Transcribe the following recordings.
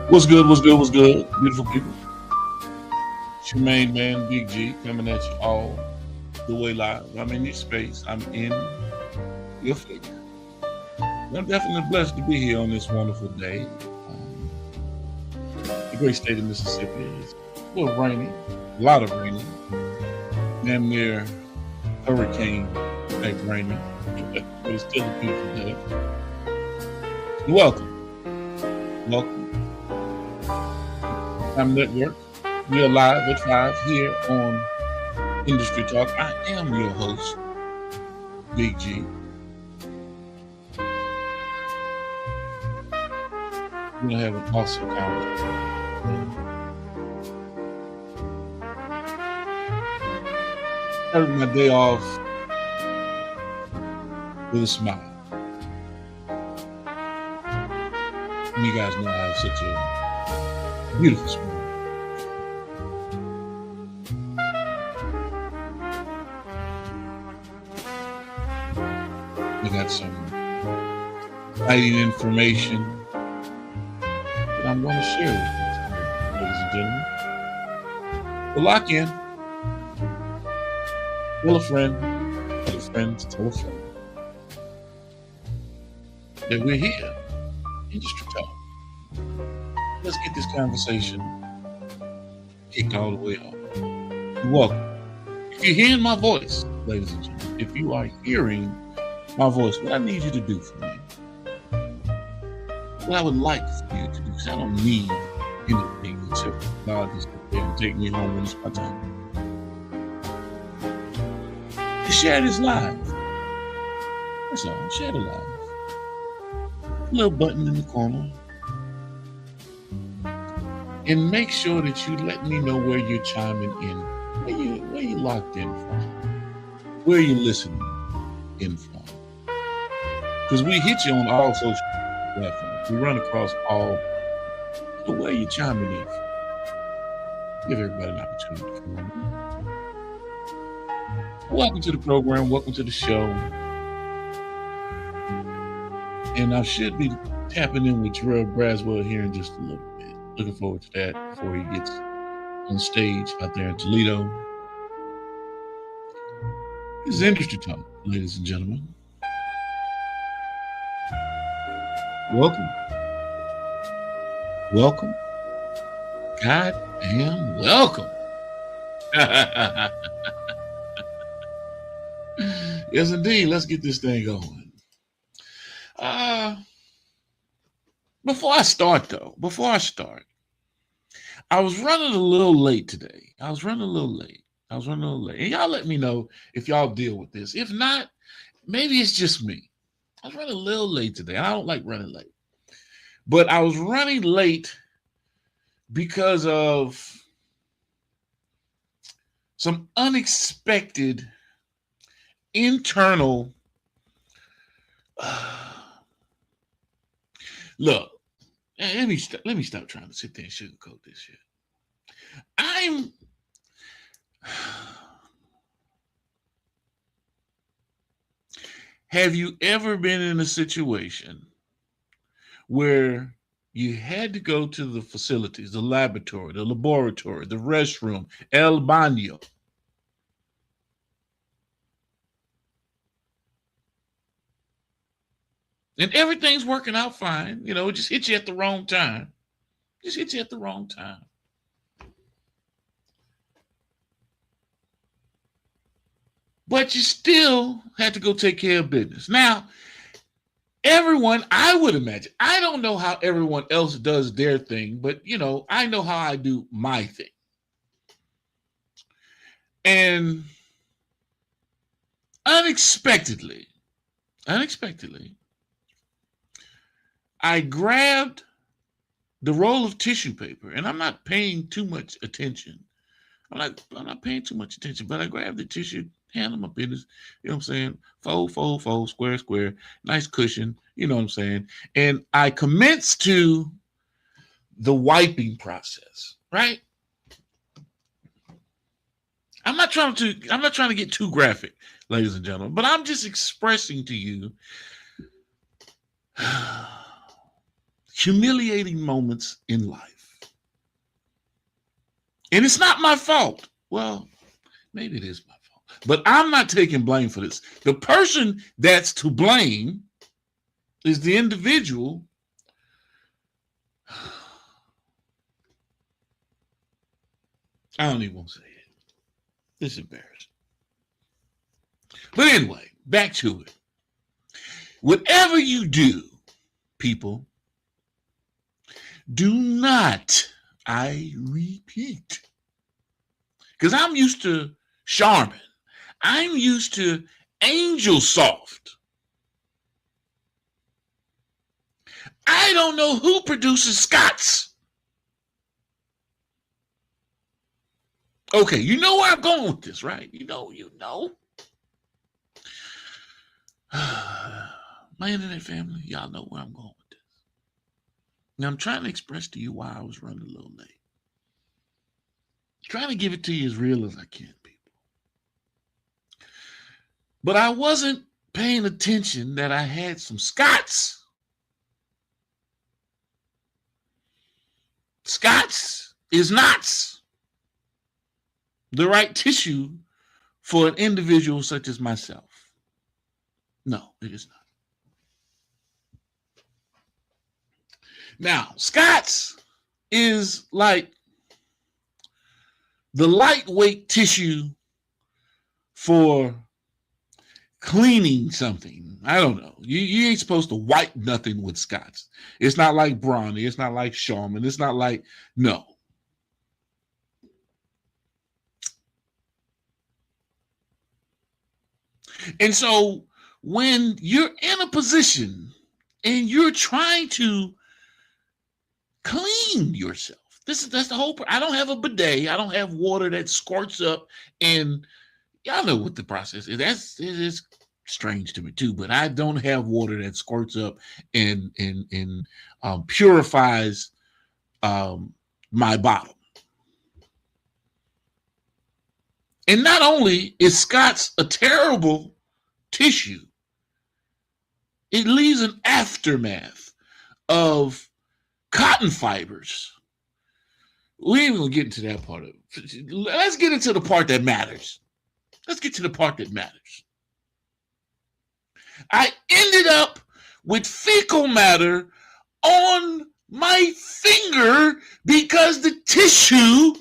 What's good? What's good? What's good? Beautiful people. It's your main man, Big G, coming at you all the way live. I'm in your space. I'm in your face. I'm definitely blessed to be here on this wonderful day. The great state of Mississippi is a little rainy, a lot of rainy, damn near hurricane type rainy, but it's still a beautiful day. Welcome. Welcome. I'm Network. We are live at 5 here on Industry Talk. I am your host, Big G. We're going to have an awesome conversation. Starting my day off with a smile. And you guys know I have such a beautiful smile. We got some exciting information that I'm going to share with you, ladies and gentlemen. So lock in. Tell a friend, tell a friend, tell a friend that we're here. Industry Talk. Let's get this conversation kicked all the way off. You're welcome. If you're hearing my voice, ladies and gentlemen, if you are hearing my voice, what I need you to do for me, what I would like for you to do, because I don't need anything except God to sit there and take me home when it's my time. To share this live. That's all. Share the live. Little button in the corner. And make sure that you let me know where you're chiming in, where you locked in from, where you listening in from. Because we hit you on all social platforms. We run across all. So where you chiming in from? Give everybody an opportunity to come on. Welcome to the program. Welcome to the show. And I should be tapping in with Terrell Braswell here in just a little bit. Looking forward to that before he gets on stage out there in Toledo. This is Industry Talk, ladies and gentlemen. Welcome. Welcome. God damn welcome. Yes, indeed. Let's get this thing going. Before I start, I was running a little late today. And y'all let me know if y'all deal with this. If not, maybe it's just me. I was running a little late today. I don't like running late. But I was running late because of some unexpected internal look. Let me stop trying to sit there and sugarcoat this shit. Have you ever been in a situation where you had to go to the facilities, the laboratory, the restroom, el baño? And everything's working out fine. You know, it just hits you at the wrong time. But you still had to go take care of business. Now, everyone, I would imagine, I don't know how everyone else does their thing, but, you know, I know how I do my thing. And unexpectedly, I grabbed the roll of tissue paper, and I'm not paying too much attention. I'm not paying too much attention, but I grabbed the tissue, handle my business, you know what I'm saying? Fold, square, nice cushion, you know what I'm saying? And I commenced to the wiping process, right? I'm not trying to get too graphic, ladies and gentlemen, but I'm just expressing to you humiliating moments in life. And it's not my fault. Well, maybe it is my fault. But I'm not taking blame for this. The person that's to blame is the individual I don't even want to say it. It's embarrassing. But anyway, back to it. Whatever you do, people, do not, I repeat, because I'm used to Charmin. I'm used to Angel Soft. I don't know who produces Scott's. Okay, you know where I'm going with this, right? You know. My internet family, y'all know where I'm going with this. Now, I'm trying to express to you why I was running a little late. Trying to give it to you as real as I can, people. But I wasn't paying attention that I had some Scott's. Scott's is not the right tissue for an individual such as myself. No, it is not. Now, Scott's is like the lightweight tissue for cleaning something. I don't know. You ain't supposed to wipe nothing with Scott's. It's not like Brawny. It's not like Charmin. It's not like, no. And so when you're in a position and you're trying to clean yourself, that's the whole. I don't have a bidet. I don't have water that squirts up, and y'all know what the process is. It is strange to me too. But I don't have water that squirts up and purifies my bottom. And not only is Scott's a terrible tissue, it leaves an aftermath of cotton fibers. We ain't gonna get into that part of it. Let's get into the part that matters. Let's get to the part that matters. I ended up with fecal matter on my finger because the tissue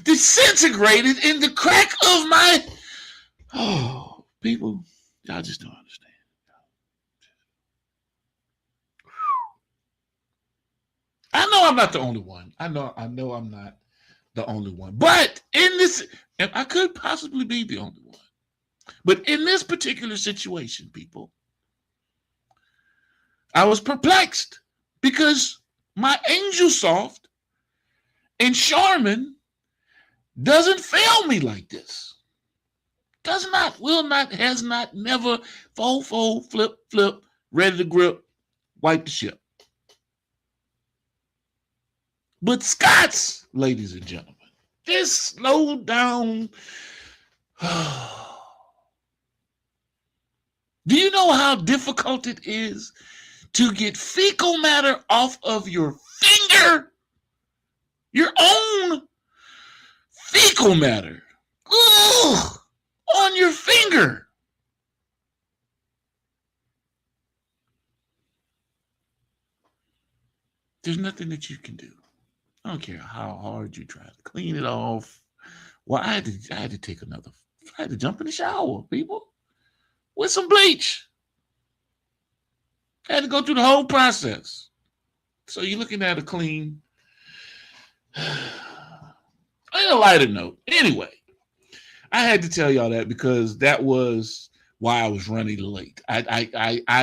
disintegrated in the crack of my... Oh, people, y'all just don't understand. I know I'm not the only one. I know I'm not the only one. But in this, and I could possibly be the only one. But in this particular situation, people, I was perplexed because my Angel Soft and Charmin doesn't fail me like this. Does not, will not, has not, never, fold, flip, ready to grip, wipe the ship. But Scott's, ladies and gentlemen, this slow down. Do you know how difficult it is to get fecal matter off of your finger? Your own fecal matter. Ugh, on your finger. There's nothing that you can do. I don't care how hard you try to clean it off. Well, I had to take another. I had to jump in the shower, people, with some bleach. I had to go through the whole process. So you're looking at a clean. On a lighter note, anyway, I had to tell y'all that because that was why I was running late. I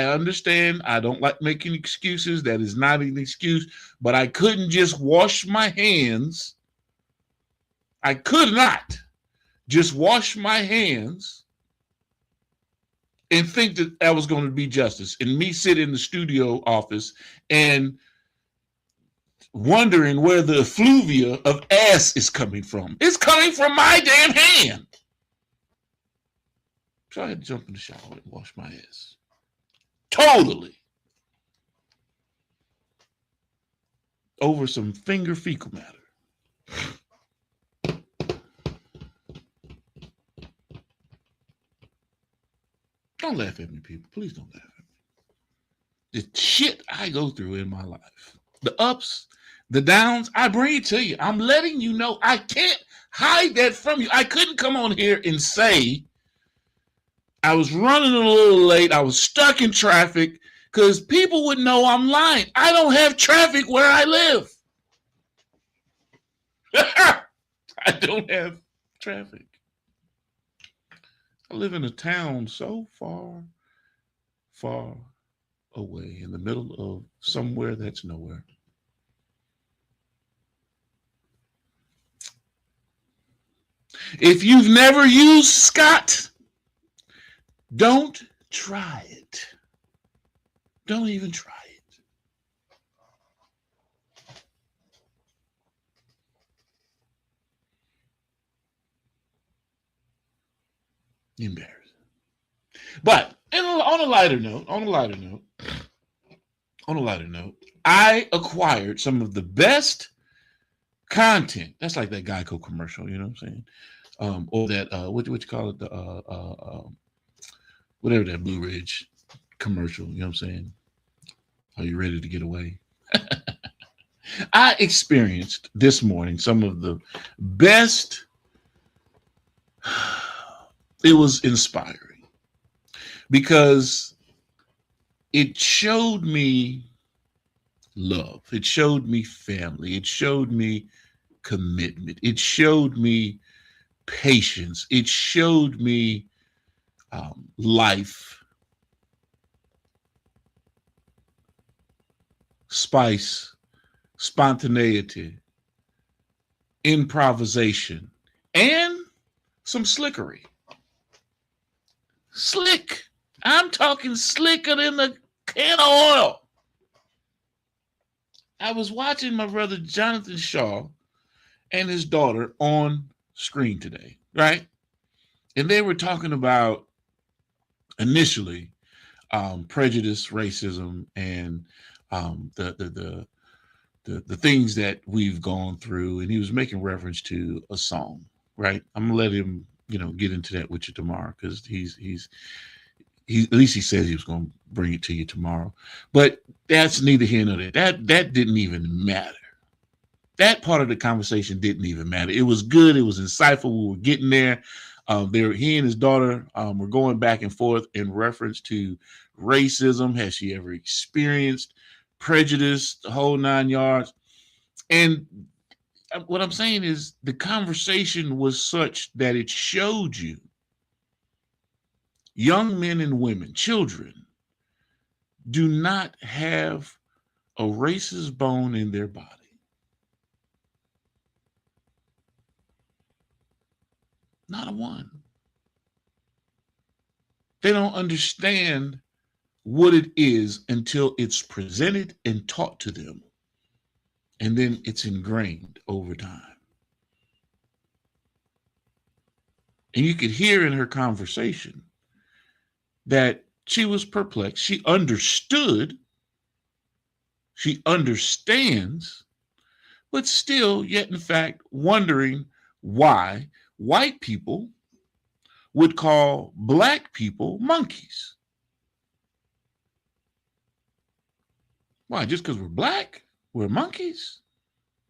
understand. I don't like making excuses. That is not an excuse, but I couldn't just wash my hands. I could not just wash my hands and think that was going to be justice. And me sit in the studio office and wondering where the effluvia of ass is coming from. It's coming from my damn hand. So I had to jump in the shower and wash my ass. Totally. over some finger fecal matter. Don't laugh at me, people. Please don't laugh at me. The shit I go through in my life, the ups, the downs, I bring it to you. I'm letting you know. I can't hide that from you. I couldn't come on here and say I was running a little late. I was stuck in traffic because people would know I'm lying. I don't have traffic where I live. I don't have traffic. I live in a town so far, far away in the middle of somewhere that's nowhere. If you've never used Scott, don't try it. Don't even try it. Embarrassing. But on a lighter note, I acquired some of the best content. That's like that Geico commercial, you know what I'm saying? Or that what you call it, the whatever that Blue Ridge commercial, you know what I'm saying? Are you ready to get away? I experienced this morning some of the best. It was inspiring because it showed me love. It showed me family. It showed me commitment. It showed me patience. It showed me life, spice, spontaneity, improvisation, and some slickery. Slick. I'm talking slicker than the can of oil. I was watching my brother Jonathan Shaw and his daughter on screen today, right? And they were talking about initially prejudice, racism, and the things that we've gone through. And he was making reference to a song, right? I'm gonna let him, get into that with you tomorrow because he at least he says he was going to bring it to you tomorrow. But that's neither here nor there. That didn't even matter. That part of the conversation didn't even matter. It was good. It was insightful. We were getting there. He and his daughter were going back and forth in reference to racism. Has she ever experienced prejudice, the whole 9 yards? And what I'm saying is the conversation was such that it showed you young men and women, children, do not have a racist bone in their body. Not a one. They don't understand what it is until it's presented and taught to them. And then it's ingrained over time. And you could hear in her conversation that she was perplexed. She understood. She understands, but still, yet in fact, wondering why white people would call black people monkeys. Why? Just because we're black, we're monkeys?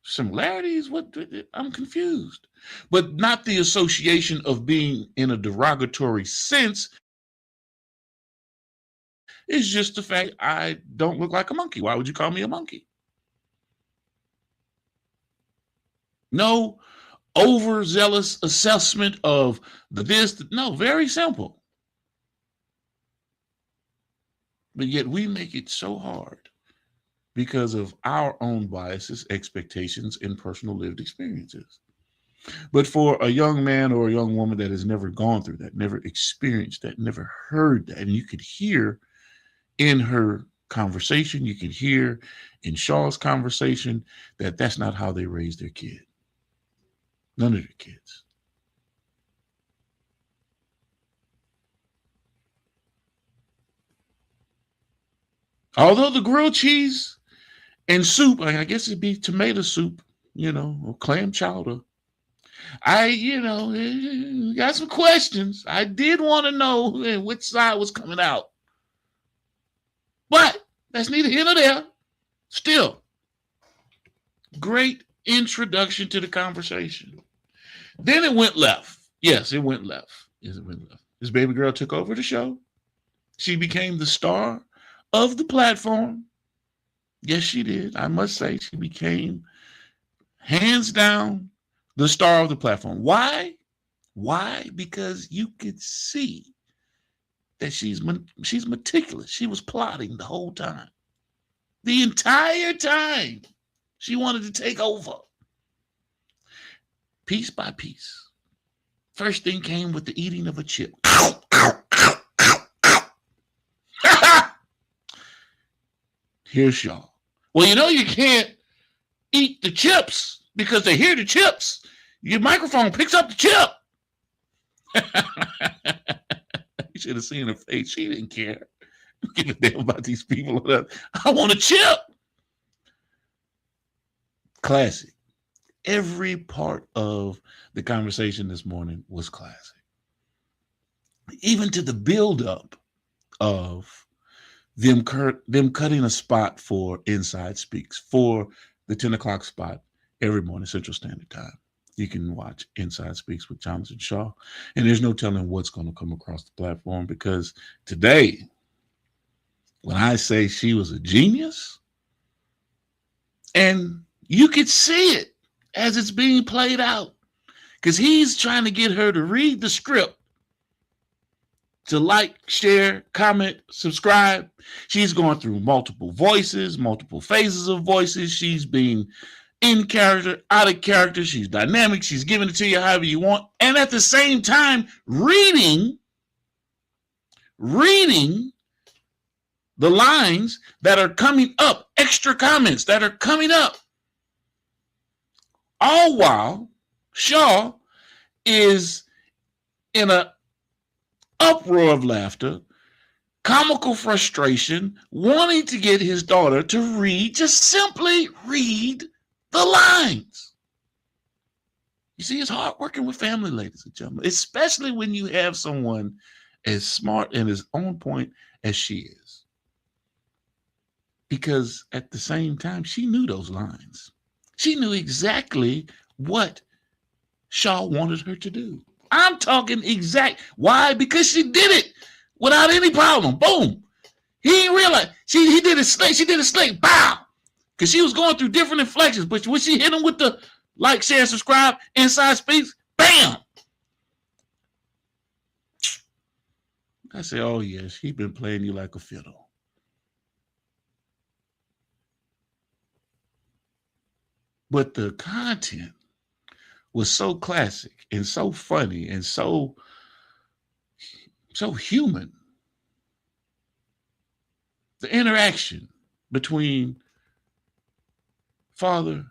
Similarities? What? I'm confused. But not the association of being in a derogatory sense. It's just the fact I don't look like a monkey. Why would you call me a monkey? No overzealous assessment of this. No, very simple. But yet we make it so hard because of our own biases, expectations, and personal lived experiences. But for a young man or a young woman that has never gone through that, never experienced that, never heard that, and you could hear in her conversation, you could hear in Shaw's conversation that that's not how they raise their kid. None of their kids. Although the grilled cheese And soup, I guess it'd be tomato soup, or clam chowder. Got some questions. I did want to know which side was coming out. But that's neither here nor there. Still, great introduction to the conversation. Then it went left. Yes, it went left. Yes, it went left. This baby girl took over the show. She became the star of the platform. Yes, she did. I must say, she became, hands down, the star of the platform. Why? Why? Because you could see that she's meticulous. She was plotting the whole time. The entire time she wanted to take over. Piece by piece. First thing came with the eating of a chip. Here's Shaw. Well, you can't eat the chips because they hear the chips. Your microphone picks up the chip. You should have seen her face. She didn't care. Give a damn about these people. I want a chip. Classic. Every part of the conversation this morning was classic. Even to the buildup of them cutting a spot for Inside Speaks, for the 10 o'clock spot every morning, Central Standard Time. You can watch Inside Speaks with Jonathan Shaw. And there's no telling what's going to come across the platform, because today, when I say she was a genius, and you could see it as it's being played out, because he's trying to get her to read the script, to like, share, comment, subscribe. She's going through multiple voices, multiple phases of voices. She's being in character, out of character. She's dynamic. She's giving it to you however you want. And at the same time, reading the lines that are coming up, extra comments that are coming up. All while Shaw is in an uproar of laughter, comical frustration, wanting to get his daughter to just simply read the lines. You see, it's hard working with family, ladies and gentlemen, especially when you have someone as smart and as on point as she is. Because at the same time, she knew those lines. She knew exactly what Shaw wanted her to do. I'm talking exact. Why? Because she did it without any problem. Boom. He didn't realize. He did a snake. She did a snake. Bow. Because she was going through different inflections. But when she hit him with the like, share, subscribe, Inside Speaks, bam. I say, oh, yes, he's been playing you like a fiddle. But the content was so classic and so funny and so human. The interaction between father,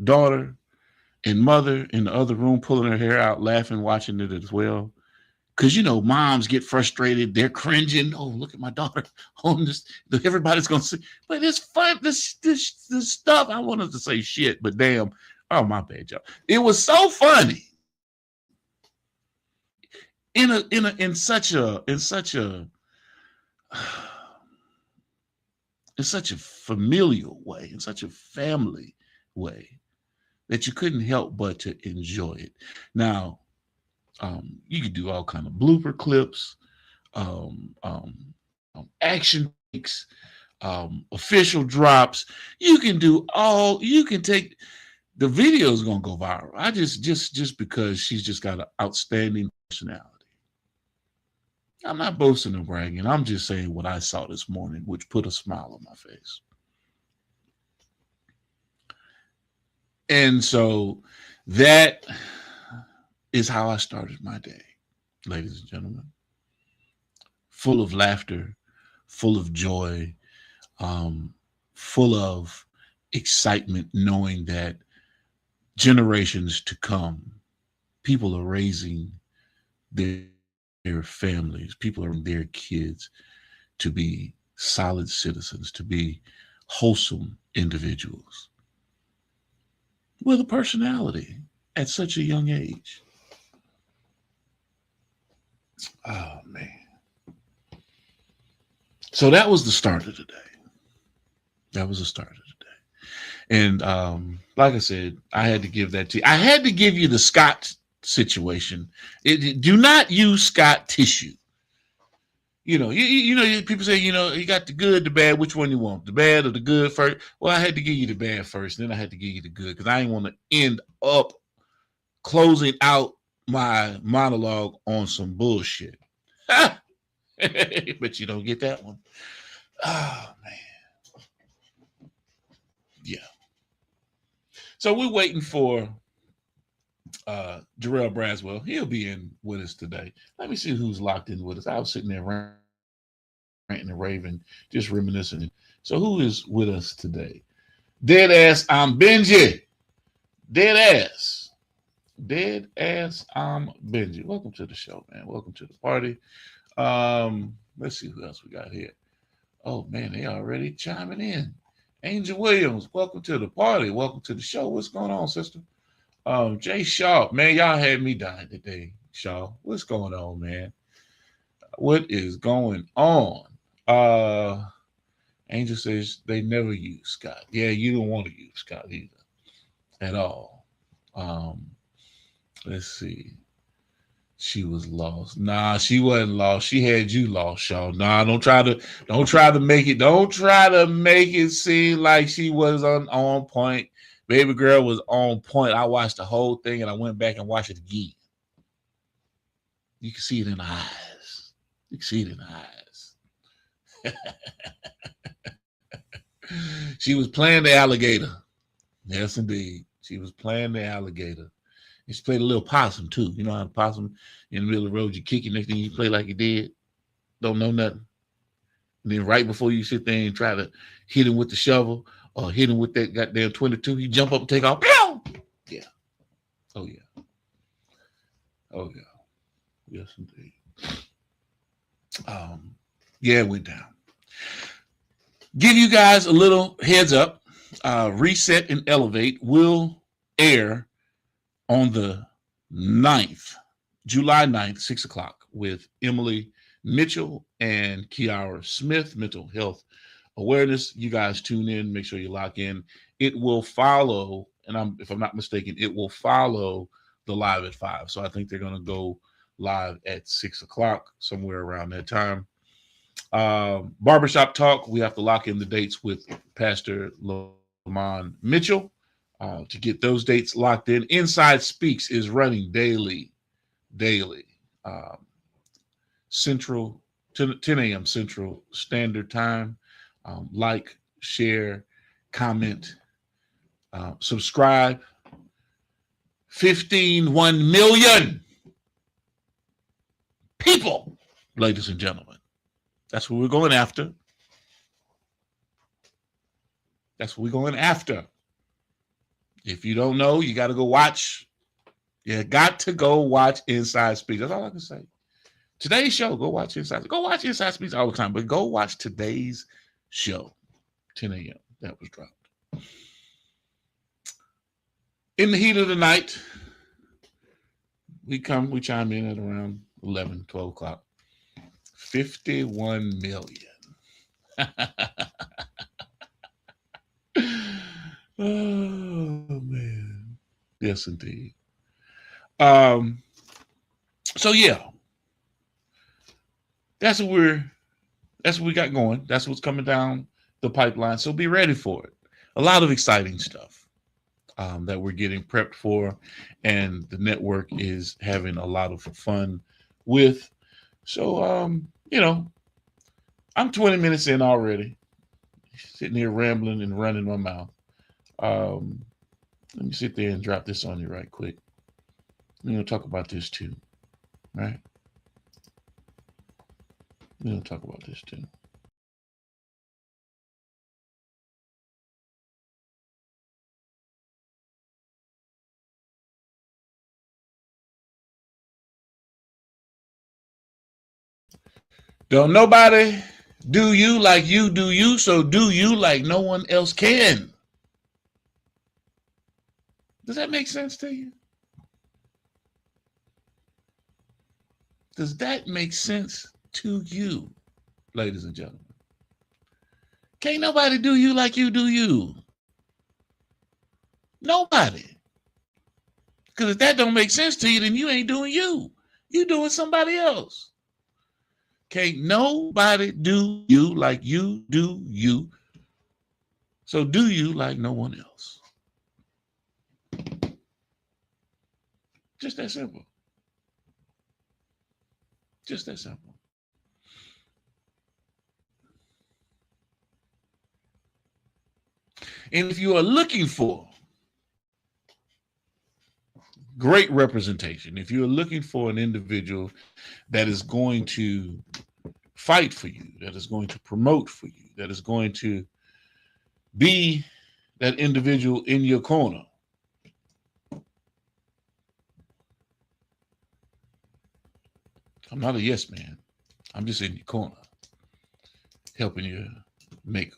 daughter, and mother in the other room pulling her hair out, laughing, watching it as well. Because, moms get frustrated. They're cringing. Oh, look at my daughter. Oh, everybody's going to see. But it's fun. This stuff. I wanted to say shit, but damn. Oh, my bad, y'all. It was so funny. In such a familial way, in such a family way, that you couldn't help but to enjoy it. Now, you could do all kind of blooper clips, action takes, official drops. You can take. The video is gonna go viral. I just because she's just got an outstanding personality. I'm not boasting or bragging. I'm just saying what I saw this morning, which put a smile on my face. And so that is how I started my day, ladies and gentlemen. Full of laughter, full of joy, full of excitement, knowing that generations to come, people are raising their families, people are their kids to be solid citizens, to be wholesome individuals with a personality at such a young age. Oh, man. So that was the start of the day. That was the start of the day. And like I said, I had to give that to you. I had to give you the Scott situation. Do not use Scott tissue. People say, you got the good, the bad. Which one you want, the bad or the good first? Well, I had to give you the bad first, then I had to give you the good because I didn't want to end up closing out my monologue on some bullshit. But you don't get that one. Oh man, yeah. So we're waiting for Jarrell Braswell. He'll be in with us today. Let me see who's locked in with us. I was sitting there ranting and raving, just reminiscing. So who is with us today? Dead ass, I'm Benji. Dead ass. Dead ass, I'm Benji. Welcome to the show, man. Welcome to the party. Let's see who else we got here. Oh man, they already chiming in. Angel Williams, welcome to the party. Welcome to the show. What's going on, sister? Jay Shaw, man, y'all had me dying today. Shaw, what's going on, man? What is going on? Angel says they never use Scott. Yeah, you don't want to use Scott either at all. Let's see. She was lost. Nah, she wasn't lost. She had you lost, Shaw. Nah, don't try to make it seem like she was on point. Baby girl was on point. I watched the whole thing and I went back and watched it again. You can see it in the eyes. You can see it in the eyes. She was playing the alligator. Yes, indeed. She was playing the alligator. And she played a little possum, too. You know how the possum in the middle of the road, you kick it, next thing you play like you did. Don't know nothing. And then right before you sit there and try to hit him with the shovel or hit him with that goddamn 22, you jump up and take off. Pew! Yeah. Oh, yeah. Oh, yeah. Yes, indeed. Yeah, we're down. Give you guys a little heads up. Reset and Elevate will air on the 9th, July 9th, 6 o'clock with Emily Mitchell and Kiara Smith, mental health awareness. You guys tune in, make sure you lock in. It will follow, and if I'm not mistaken, it will follow the live at 5. So I think they're going to go live at 6 o'clock, somewhere around that time. Barbershop Talk, we have to lock in the dates with Pastor Lamont Mitchell to get those dates locked in. Inside Speaks is running daily, Central, 10 a.m. Central Standard Time. Like, share, comment, subscribe. 1 million people, ladies and gentlemen. That's what we're going after. That's what we're going after. If you don't know, you got to go watch. You got to go watch Inside Speaks. That's all I can say. Today's show, go watch Inside. Go watch Inside Speaks all the time, but go watch today's show, 10 a.m. That was dropped. In the heat of the night, we chime in at around 11, 12 o'clock. 51 million. Oh, man. Yes, indeed. So yeah, that's what we got going. That's what's coming down the pipeline. So be ready for it. A lot of exciting stuff that we're getting prepped for, and the network is having a lot of fun with. So I'm 20 minutes in already, sitting here rambling and running my mouth. Let me sit there and drop this on you right quick. We're going to talk about this too, right? We're going to talk about this too. Don't nobody Do you like you do you, so do you like no one else can. Does that make sense to you? Does that make sense to you, ladies and gentlemen? Can't nobody do you like you do you. Nobody. Because if that don't make sense to you, then you ain't doing you. You doing somebody else. Can't nobody do you like you do you. So do you like no one else. Just that simple. Just that simple. And if you are looking for great representation, if you're looking for an individual that is going to fight for you, that is going to promote for you, that is going to be that individual in your corner, I'm not a yes man. I'm just in your corner, helping you make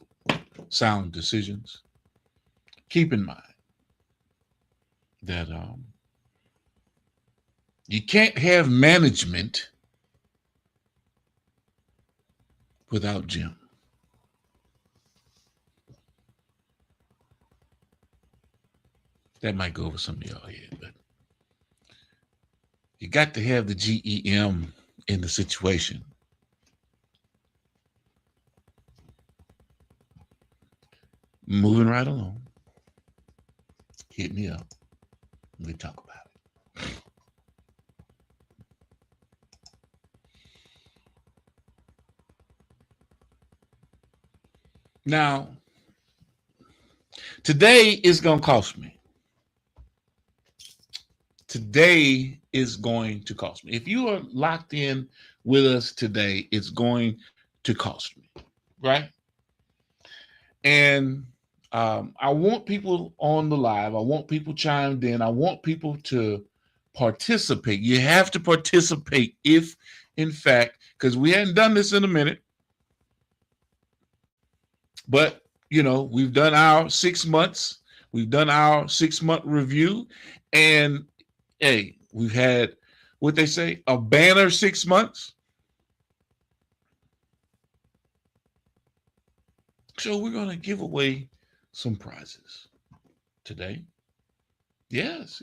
sound decisions. Keep in mind that you can't have management without Jim. That might go over some of y'all head, but you got to have the GEM in the situation. Moving right along. Hit me up. We talk about it. Now, today is going to cost me. Today is going to cost me. If you are locked in with us today, it's going to cost me, right? And I want people on the live. I want people chimed in. I want people to participate. You have to participate if, in fact, because we hadn't done this in a minute, but, you know, we've done our 6 months. We've done our 6-month review. And, hey, we've had, what they say, a banner 6 months. So we're going to give away some prizes today. Yes.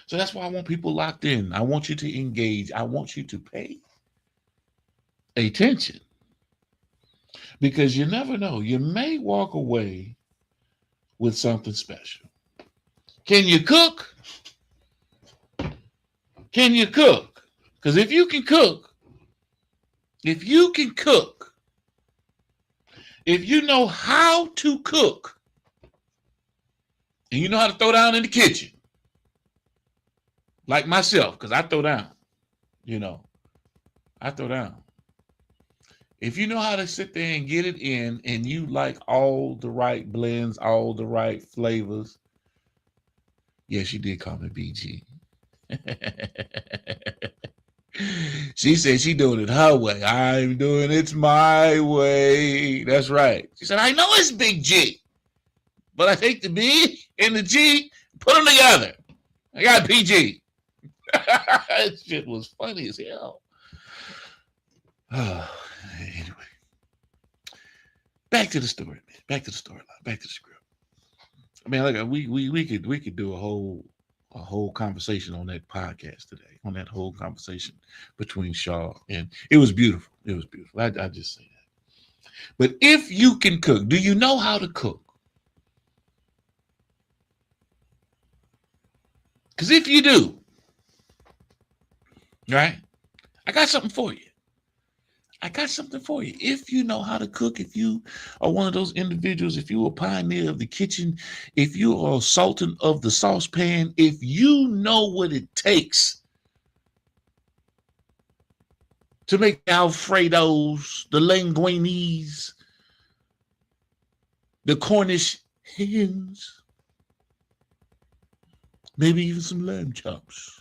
So that's why I want people locked in. I want you to engage. I want you to pay attention. Because you never know. You may walk away with something special. Can you cook? Can you cook? Because if you can cook, if you know how to cook, and you know how to throw down in the kitchen, like myself, because I throw down, I throw down. If you know how to sit there and get it in, and you like all the right blends, all the right flavors, yes, she did call me BG. She said she doing it her way. I'm doing it my way. That's right. She said, I know it's Big G, but I take the B and the G, put them together. I got PG. That shit was funny as hell. Anyway, back to the story, man. Back to the storyline. Back to the script. I mean, look, we could do a whole conversation on that podcast today, on that whole conversation between Shaw, and it was beautiful. It was beautiful. I just say that. But if you can cook, do you know how to cook? Because if you do, right, I got something for you. If you know how to cook, if you are one of those individuals, if you're a pioneer of the kitchen, if you are a sultan of the saucepan, if you know what it takes to make Alfredos, the linguinis, the Cornish hens, maybe even some lamb chops.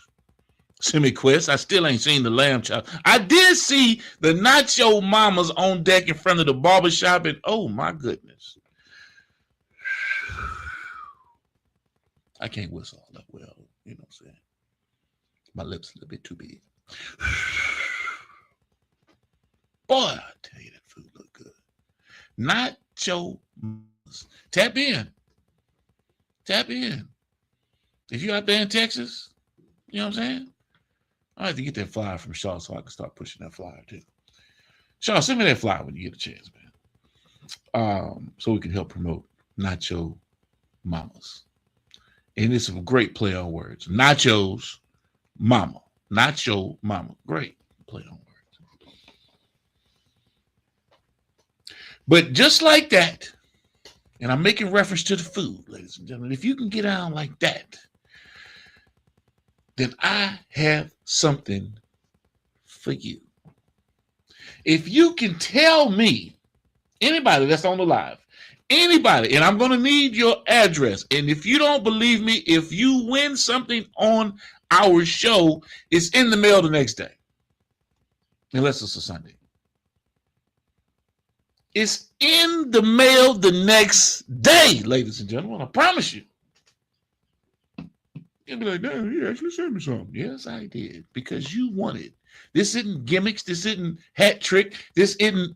Semi-Quest. I still ain't seen the lamb chop. I did see the Nacho Mamas on deck in front of the barbershop, and oh my goodness. I can't whistle all that well, you know what I'm saying? My lips a little bit too big. Boy, I tell you, that food look good. Nacho Mamas. Tap in. Tap in. If you're out there in Texas, you know what I'm saying? I have to get that flyer from Shaw so I can start pushing that flyer too. Shaw, send me that flyer when you get a chance, man. So we can help promote Nacho Mamas. And it's a great play on words. Nachos Mama. Nacho Mama. Great play on words. But just like that, and I'm making reference to the food, ladies and gentlemen, if you can get down like that, then I have something for you. If you can tell me, anybody that's on the live, anybody, and I'm going to need your address. And if you don't believe me, if you win something on our show, it's in the mail the next day. Unless it's a Sunday. It's in the mail the next day, ladies and gentlemen. I promise you. You'll be like, damn, you actually sent me something. Yes, I did. Because you wanted. This isn't gimmicks. This isn't hat trick. This isn't,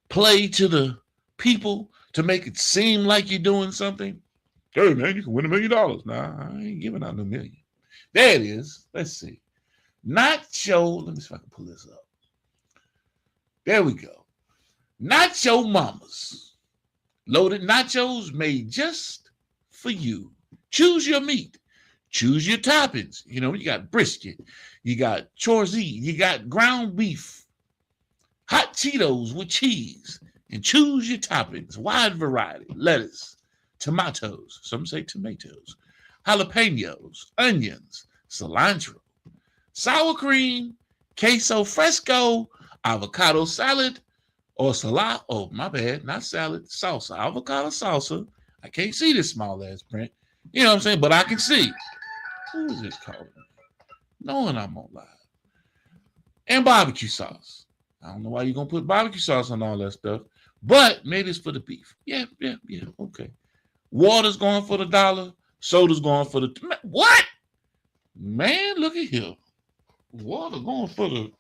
play to the people to make it seem like you're doing something. Hey, man, you can win $1 million. Nah, I ain't giving out no million. There it is. Let's see. Nacho. Let me see if I can pull this up. There we go. Nacho Mamas. Loaded nachos made just for you. Choose your meat. Choose your toppings. You got brisket. You got chorizo. You got ground beef. Hot Cheetos with cheese. And choose your toppings. Wide variety. Lettuce. Tomatoes. Some say tomatoes. Jalapenos. Onions. Cilantro. Sour cream. Queso fresco. Avocado salad. Or salad. Oh, my bad. Not salad. Salsa. Avocado salsa. I can't see this small ass print. You know what I'm saying? But I can see. Who is this calling? Knowing I'm on live. And barbecue sauce. I don't know why you're going to put barbecue sauce on all that stuff. But maybe it's for the beef. Yeah. Okay. Water's going for $1. Soda's going for the... What? Man, look at here. Water going for the...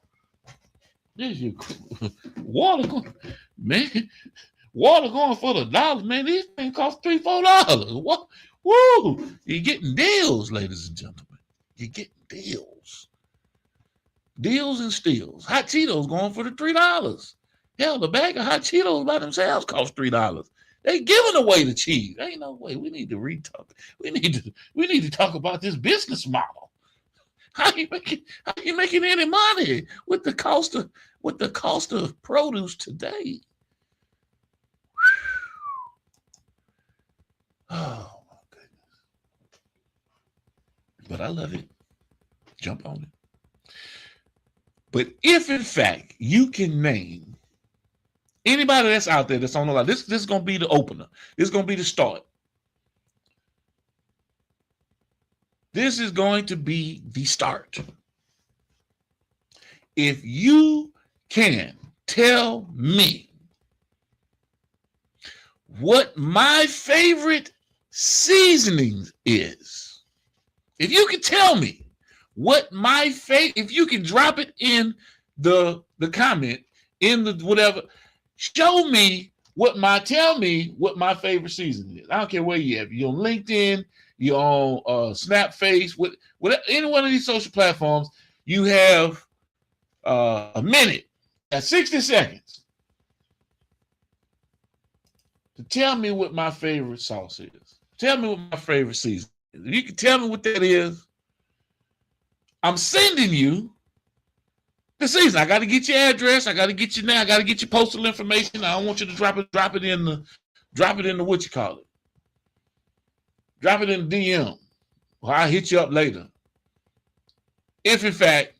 Water going... Man... Water going for the $1, man. These things cost $3-4. What? Woo! You're getting deals, ladies and gentlemen. You're getting deals. Deals and steals. Hot Cheetos going for the $3. Hell, the bag of Hot Cheetos by themselves cost $3. They giving away the cheese. Ain't no way. We need to retalk. We need to talk about this business model. How you making any money with the cost of produce today? Oh my goodness. But I love it. Jump on it. But if in fact you can name anybody that's out there that's on the line, this is going to be the opener. This is going to be the start. This is going to be the start. If you can tell me what my favorite seasonings is, if you can tell me what my favorite, if you can drop it in the comment, in the whatever, tell me what my favorite seasoning is. I don't care where you have. You're on LinkedIn, you're on Snapface, whatever, any one of these social platforms, you have a minute, 60 seconds to tell me what my favorite sauce is. Tell me what my favorite season is. If you can tell me what that is, I'm sending you the season. I got to get your address. I got to get your name. I got to get your postal information. I don't want you to drop it in the what you call it. Drop it in the DM. Or I'll hit you up later. If in fact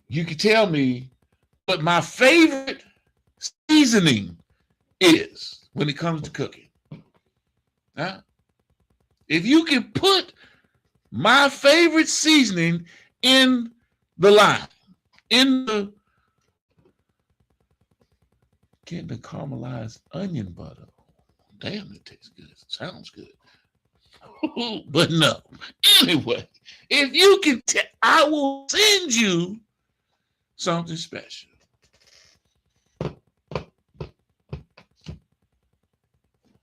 you can tell me what my favorite seasoning is when it comes to cooking. Huh? If you can put My favorite seasoning in the line, in the getting the caramelized onion butter. Damn, it tastes good. It sounds good. But no. Anyway, if you can I will send you something special.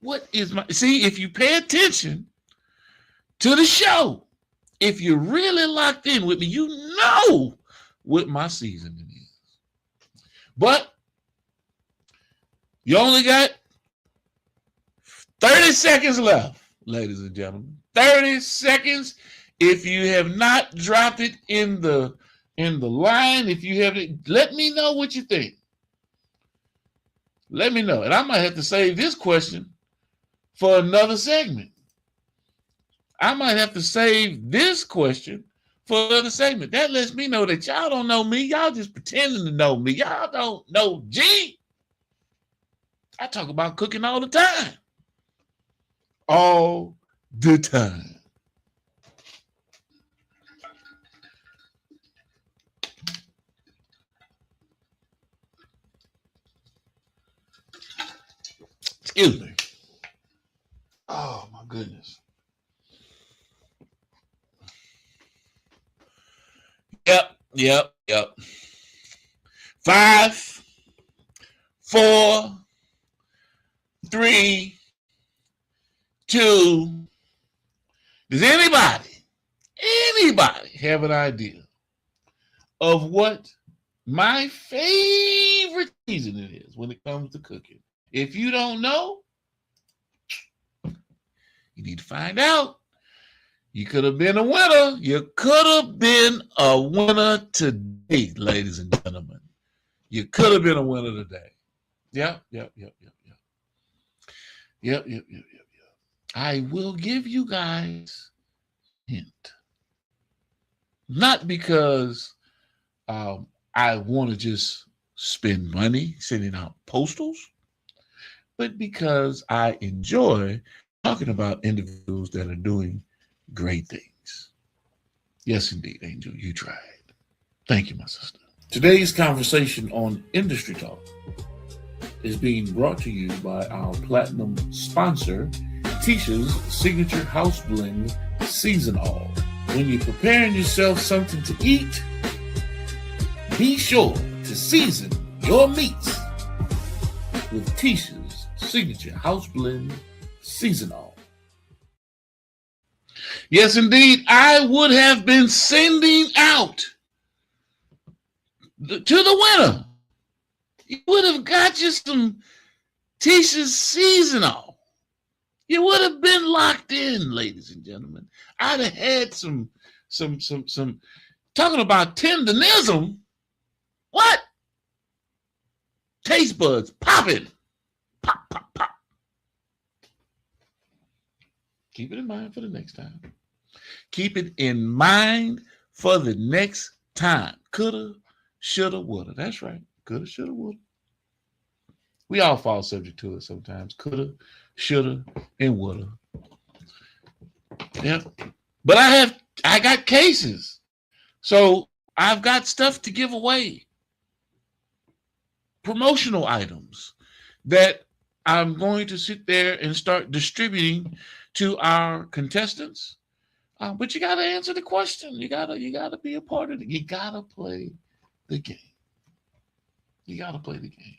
What is my see? If you pay attention to the show, if you're really locked in with me, you know what my seasoning is. But you only got 30 seconds left, ladies and gentlemen. 30 seconds. If you have not dropped it in the line, if you haven't, let me know what you think. Let me know. And I might have to save this question for another segment. I might have to save this question for another segment. That lets me know that y'all don't know me. Y'all just pretending to know me. Y'all don't know G. I talk about cooking all the time. All the time. Excuse me. Oh, my goodness. Yep. 5, 4, 3, 2. Does anybody have an idea of what my favorite seasoning is when it comes to cooking? If you don't know, you need to find out. You could have been a winner. You could have been a winner today, ladies and gentlemen. You could have been a winner today. Yep. I will give you guys a hint. Not because I want to just spend money sending out postals, but because I enjoy talking about individuals that are doing great things. Yes, indeed, Angel, you tried. Thank you, my sister. Today's conversation on Industry Talk is being brought to you by our platinum sponsor, Tisha's Signature House Blend Season All. When you're preparing yourself something to eat, be sure to season your meats with Tisha's Signature House Blend Season All. Yes, indeed, I would have been sending out to the winner. You would have got you some Tisha's Seasonal. You would have been locked in, ladies and gentlemen. I'd have had some talking about tenderism. What? Taste buds popping. Pop. Keep it in mind for the next time. Keep it in mind for the next time. Coulda, shoulda, woulda. That's right. Coulda, shoulda, woulda. We all fall subject to it sometimes. Coulda, shoulda, and woulda. Yep. But I got cases. So I've got stuff to give away. Promotional items that I'm going to sit there and start distributing to our contestants. But you got to answer the question. You gotta be a part of it. You got to play the game. You got to play the game.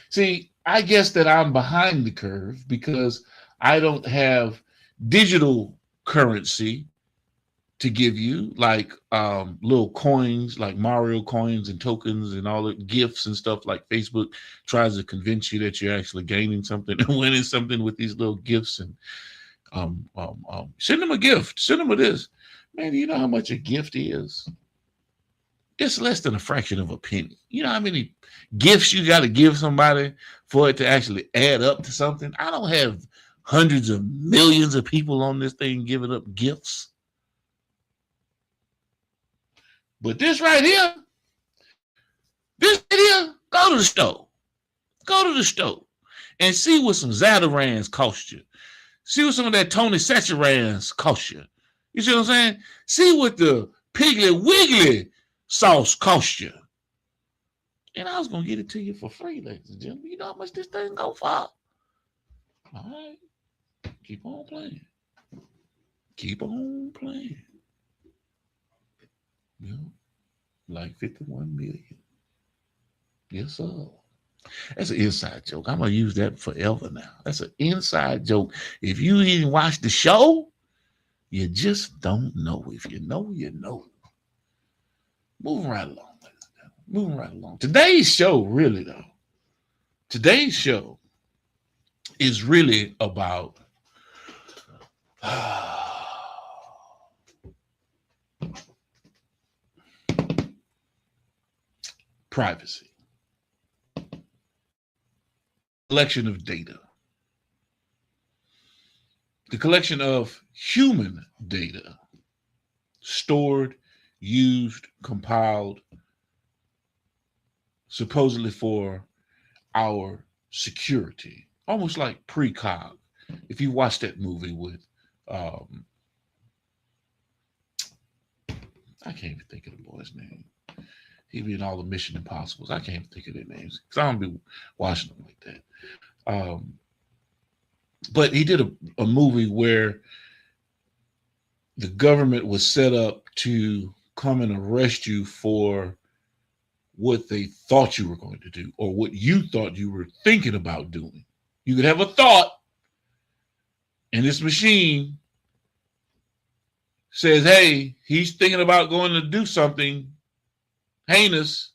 See, I guess that I'm behind the curve because I don't have digital currency to give you, like little coins, like Mario coins and tokens and all the gifts and stuff. Like Facebook tries to convince you that you're actually gaining something and winning something with these little gifts. And send them a gift. Send them a this. Man, do you know how much a gift is? It's less than a fraction of a penny. You know how many gifts you got to give somebody for it to actually add up to something? I don't have hundreds of millions of people on this thing giving up gifts. But this right here, go to the store. Go to the store and see what some Zatarain's cost you. See what some of that Tony Saturan's cost you. You see what I'm saying? See what the Piggly Wiggly sauce cost you. And I was going to get it to you for free, ladies and gentlemen. You know how much this thing go for? All right. Keep on playing. Keep on playing. You know, like 51 million. Yes, sir. That's an inside joke. I'm going to use that forever now. That's an inside joke. If you didn't watch the show, you just don't know. If you know, you know. Moving right along. Moving right along. Today's show, really, though, today's show is really about privacy, collection of data, the collection of human data stored, used, compiled, supposedly for our security, almost like precog. If you watch that movie with, I can't even think of the boy's name. He be in all the Mission Impossibles. I can't even think of their names because I don't be watching them like that. But he did a movie where the government was set up to come and arrest you for what they thought you were going to do or what you thought you were thinking about doing. You could have a thought, and this machine says, hey, he's thinking about going to do something heinous.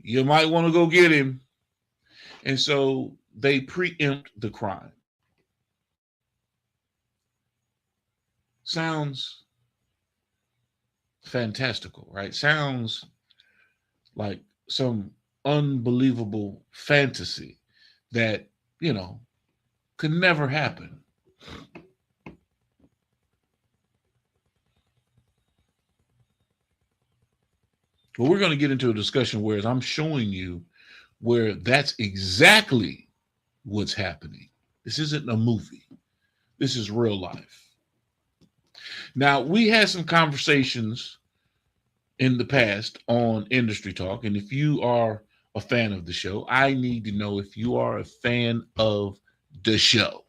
You might want to go get him. And so they preempt the crime. Sounds fantastical, right? Sounds like some unbelievable fantasy that, you know, could never happen. But we're going to get into a discussion where I'm showing you where that's exactly what's happening. This isn't a movie. This is real life. Now, we had some conversations in the past on Industry Talk, and if you are a fan of the show, I need to know if you are a fan of the show,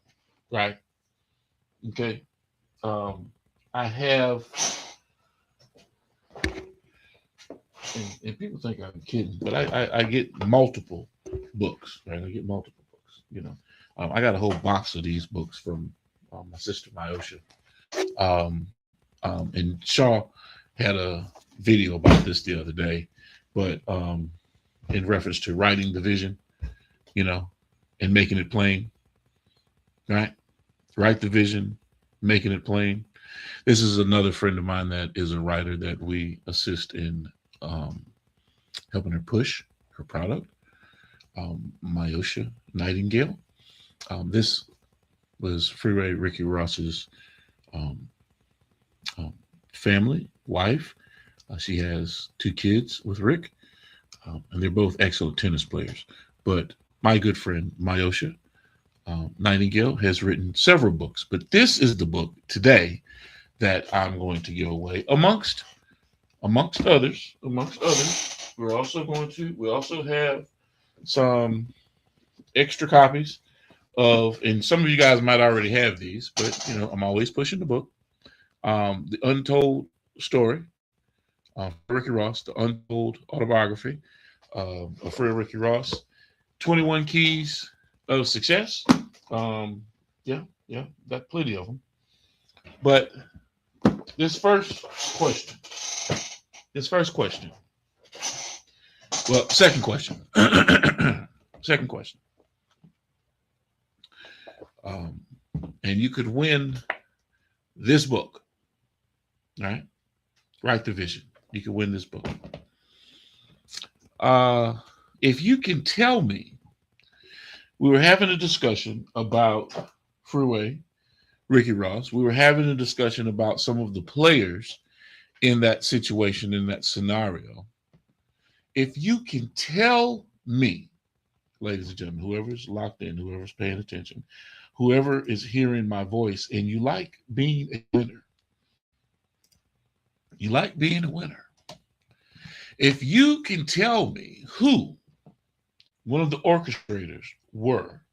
right? Okay. I have, and people think I'm kidding, but I get multiple books, right? I get multiple books, you know. I got a whole box of these books from my sister, Myosha. And Shaw had a video about this the other day, but in reference to writing the vision, you know, and making it plain, right? Write the vision, making it plain. This is another friend of mine that is a writer that we assist in helping her push her product, Myosha Nightingale. This was Freeway Ricky Ross's um, family, wife. She has 2 kids with Rick, and they're both excellent tennis players. But my good friend, Myosha Nightingale, has written several books. But this is the book today that I'm going to give away amongst others. We also have some extra copies of, and some of you guys might already have these, but you know, I'm always pushing the book. The Untold Story, Ricky Ross, the Untold Autobiography of Free Ricky Ross, 21 Keys of Success. Yeah, got plenty of them. But this first question. Well, second question. Second question. And you could win this book. All right. Write the Vision. You can win this book. If you can tell me, we were having a discussion about Freeway, Ricky Ross. We were having a discussion about some of the players in that situation, in that scenario. If you can tell me, ladies and gentlemen, whoever's locked in, whoever's paying attention, whoever is hearing my voice, and you like being a winner, You like being a winner. If you can tell me who one of the orchestrators were,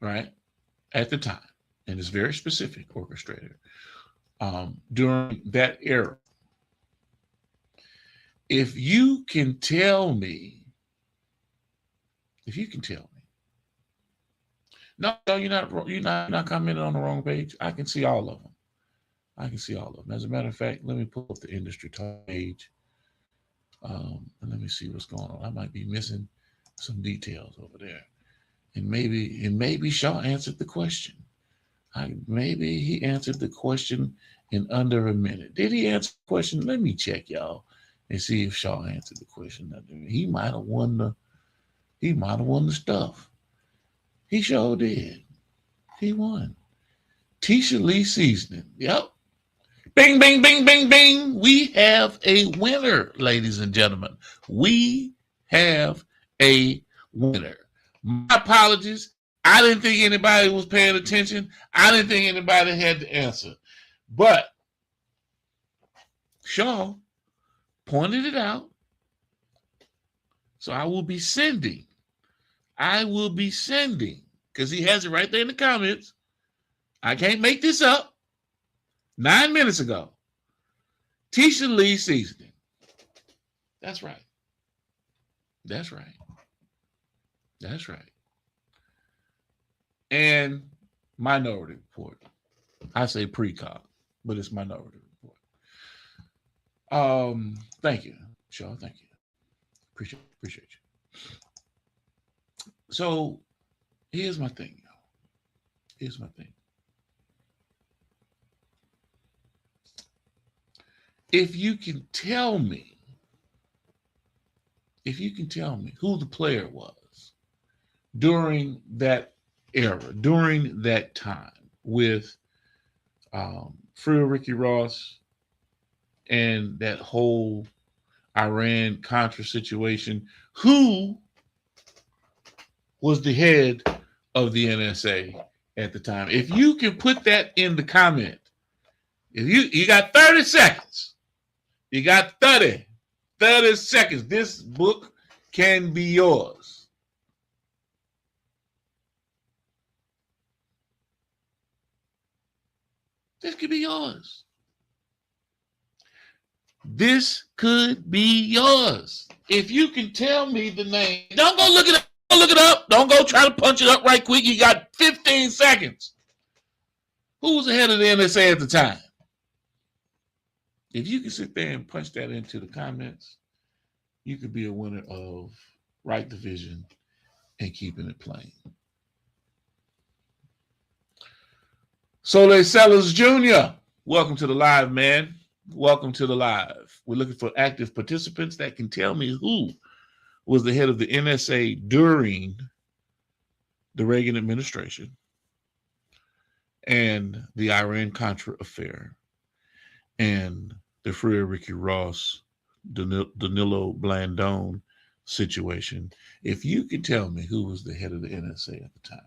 right, at the time, and it's very specific orchestrator, during that era, if you can tell me, no, you're not commenting on the wrong page. I can see all of them. As a matter of fact, let me pull up the industry talk page, and let me see what's going on. I might be missing some details over there, and maybe Shaw answered the question. Maybe he answered the question in under a minute. Did he answer the question? Let me check, y'all, and see if Shaw answered the question. He might have won the stuff. He sure did. He won. Tisha Lee Seasoning. Yep. Bing, bing, bing, bing, bing. We have a winner, ladies and gentlemen. We have a winner. My apologies. I didn't think anybody was paying attention. I didn't think anybody had the answer. But Shaw pointed it out. So I will be sending, because he has it right there in the comments. I can't make this up. 9 minutes ago, Tisha Lee Seasoning. That's right. And Minority Report. I say Precog, but it's Minority Report. Thank you, Shaw. Thank you. Appreciate you. So here's my thing, y'all. If you can tell me who the player was during that era, during that time with Freer Ricky Ross and that whole Iran-Contra situation, who was the head of the NSA at the time? If you can put that in the comment, if you got 30 seconds. You got 30 seconds. This book can be yours. This could be yours. If you can tell me the name. Don't go look it up. Don't go try to punch it up right quick. You got 15 seconds. Who was the head of the NSA at the time? If you can sit there and punch that into the comments, you could be a winner of Right Division and Keeping It Plain. Soleil Sellers Jr., welcome to the live, man. Welcome to the live. We're looking for active participants that can tell me who was the head of the NSA during the Reagan administration and the Iran-Contra affair and the Freer Ricky Ross, Danilo Blandone situation. If you can tell me who was the head of the NSA at the time,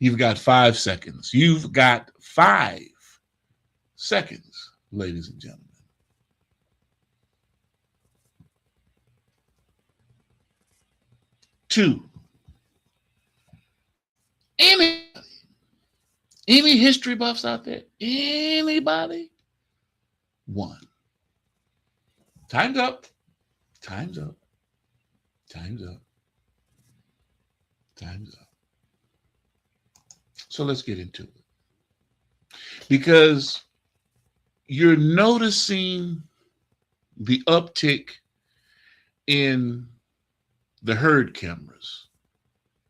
you've got 5 seconds. You've got 5 seconds, ladies and gentlemen. 2. Any history buffs out there? Anybody? 1. Time's up. So let's get into it. Because you're noticing the uptick in the herd cameras.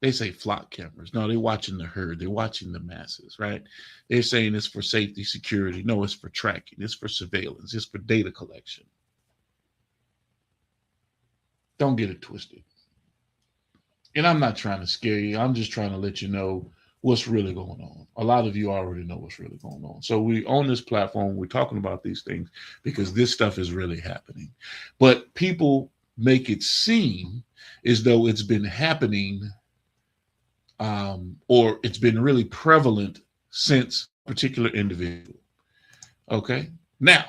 They say flock cameras. No, they're watching the herd. They're watching the masses, right? They're saying it's for safety, security. No, it's for tracking. It's for surveillance. It's for data collection. Don't get it twisted. And I'm not trying to scare you. I'm just trying to let you know what's really going on. A lot of you already know what's really going on. So we on this platform, we're talking about these things because this stuff is really happening. But people make it seem as though it's been happening or it's been really prevalent since a particular individual. Okay. Now,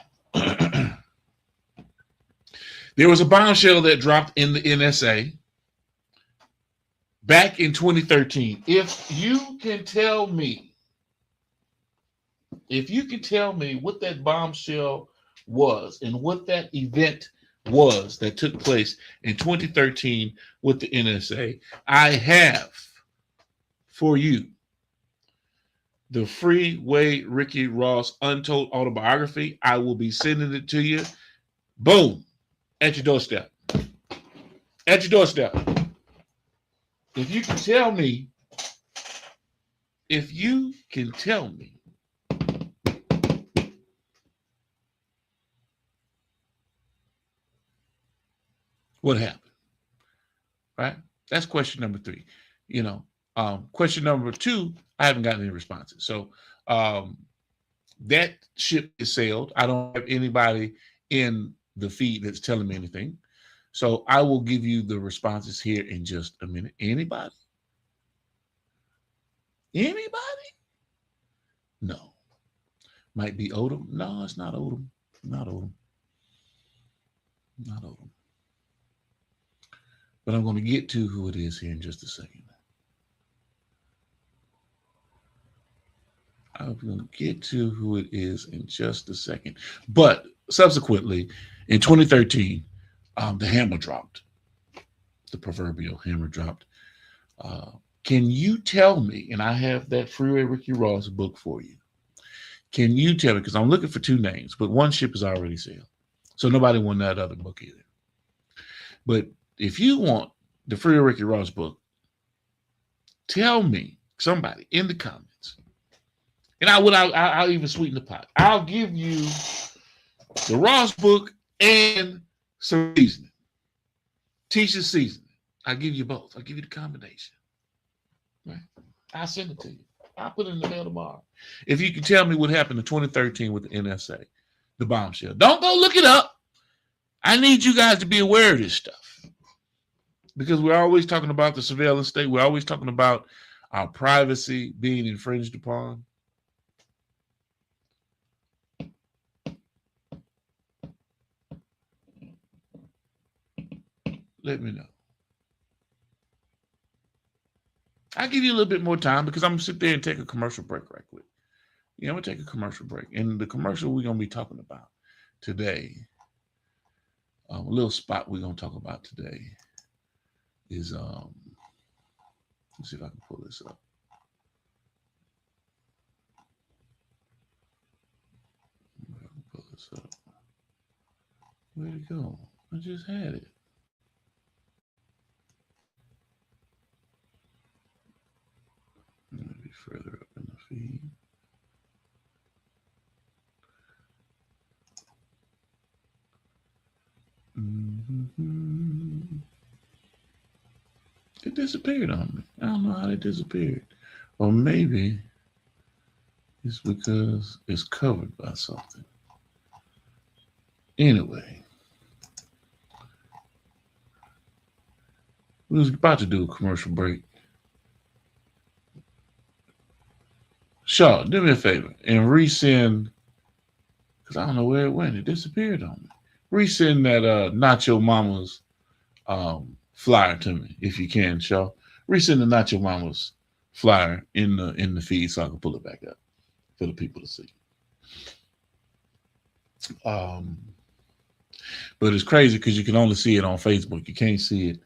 There was a bombshell that dropped in the NSA back in 2013. If you can tell me what that bombshell was and what that event was that took place in 2013 with the NSA, I have for you the Freeway Ricky Ross Untold Autobiography. I will be sending it to you. Boom. At your doorstep. At your doorstep. If you can tell me what happened, right? That's question number 3. Question number 2, I haven't gotten any responses. So that ship is sailed. I don't have anybody in the feed that's telling me anything. So I will give you the responses here in just a minute. Anybody? No. Might be Odom. No, it's not Odom. Not Odom. But I'm going to get to who it is here in just a second. I'm going to get to who it is in just a second. But subsequently, in 2013, the hammer dropped. The proverbial hammer dropped. Can you tell me, and I have that Freeway Ricky Ross book for you. Can you tell me, because I'm looking for 2 names, but one ship is already sailed. So nobody won that other book either. But if you want the Freeway Ricky Ross book, tell me, somebody in the comments, and I'll even sweeten the pot. I'll give you the Ross book and some seasoning. Tisha's seasoning. I'll give you both. I'll give you the combination. Right? I'll send it to you. I'll put it in the mail tomorrow. If you can tell me what happened in 2013 with the NSA, the bombshell. Don't go look it up. I need you guys to be aware of this stuff. Because we're always talking about the surveillance state. We're always talking about our privacy being infringed upon. Let me know. I'll give you a little bit more time because I'm going to sit there and take a commercial break right quick. I'm going to take a commercial break. And the commercial we're going to be talking about today, a little spot we're going to talk about today is, let's see if I can pull this up. Pull this up. Where'd it go? I just had it. Maybe further up in the feed. Mm-hmm. It disappeared on me. I don't know how it disappeared. Or maybe it's because it's covered by something. Anyway, we was about to do a commercial break. Shaw, do me a favor and resend, because I don't know where it went. It disappeared on me. Resend that Nacho Mama's flyer to me if you can, Shaw. Resend the Nacho Mama's flyer in the feed so I can pull it back up for the people to see. But it's crazy because you can only see it on Facebook. You can't see it.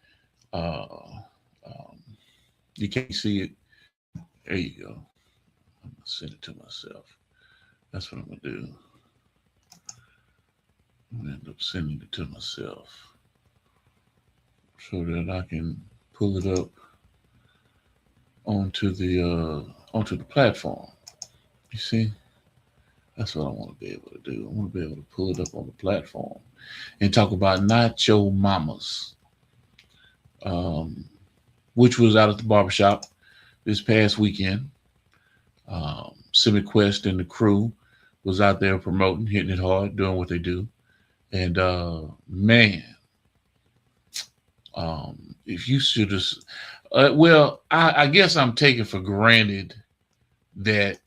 You can't see it. There you go. I'm gonna send it to myself. That's what I'm gonna do. I'm gonna end up sending it to myself so that I can pull it up onto the platform. You see? That's what I want to be able to do. I want to be able to pull it up on the platform and talk about Nacho Mamas, which was out at the barbershop this past weekend. SemiQuest and the crew was out there promoting, hitting it hard, doing what they do. And man, if you should have, I guess I'm taking for granted that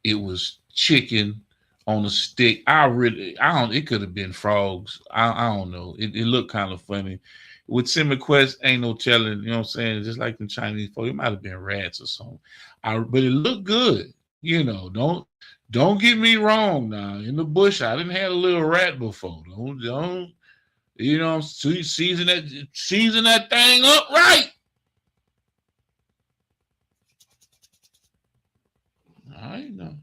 it was chicken on a stick. It could have been frogs. I don't know. It looked kind of funny. With SimonQuest, ain't no telling, you know what I'm saying? Just like the Chinese folk, it might have been rats or something. But it looked good. You know, don't get me wrong now. In the bush, I didn't have a little rat before. Don't you know, season that thing up right. All right now.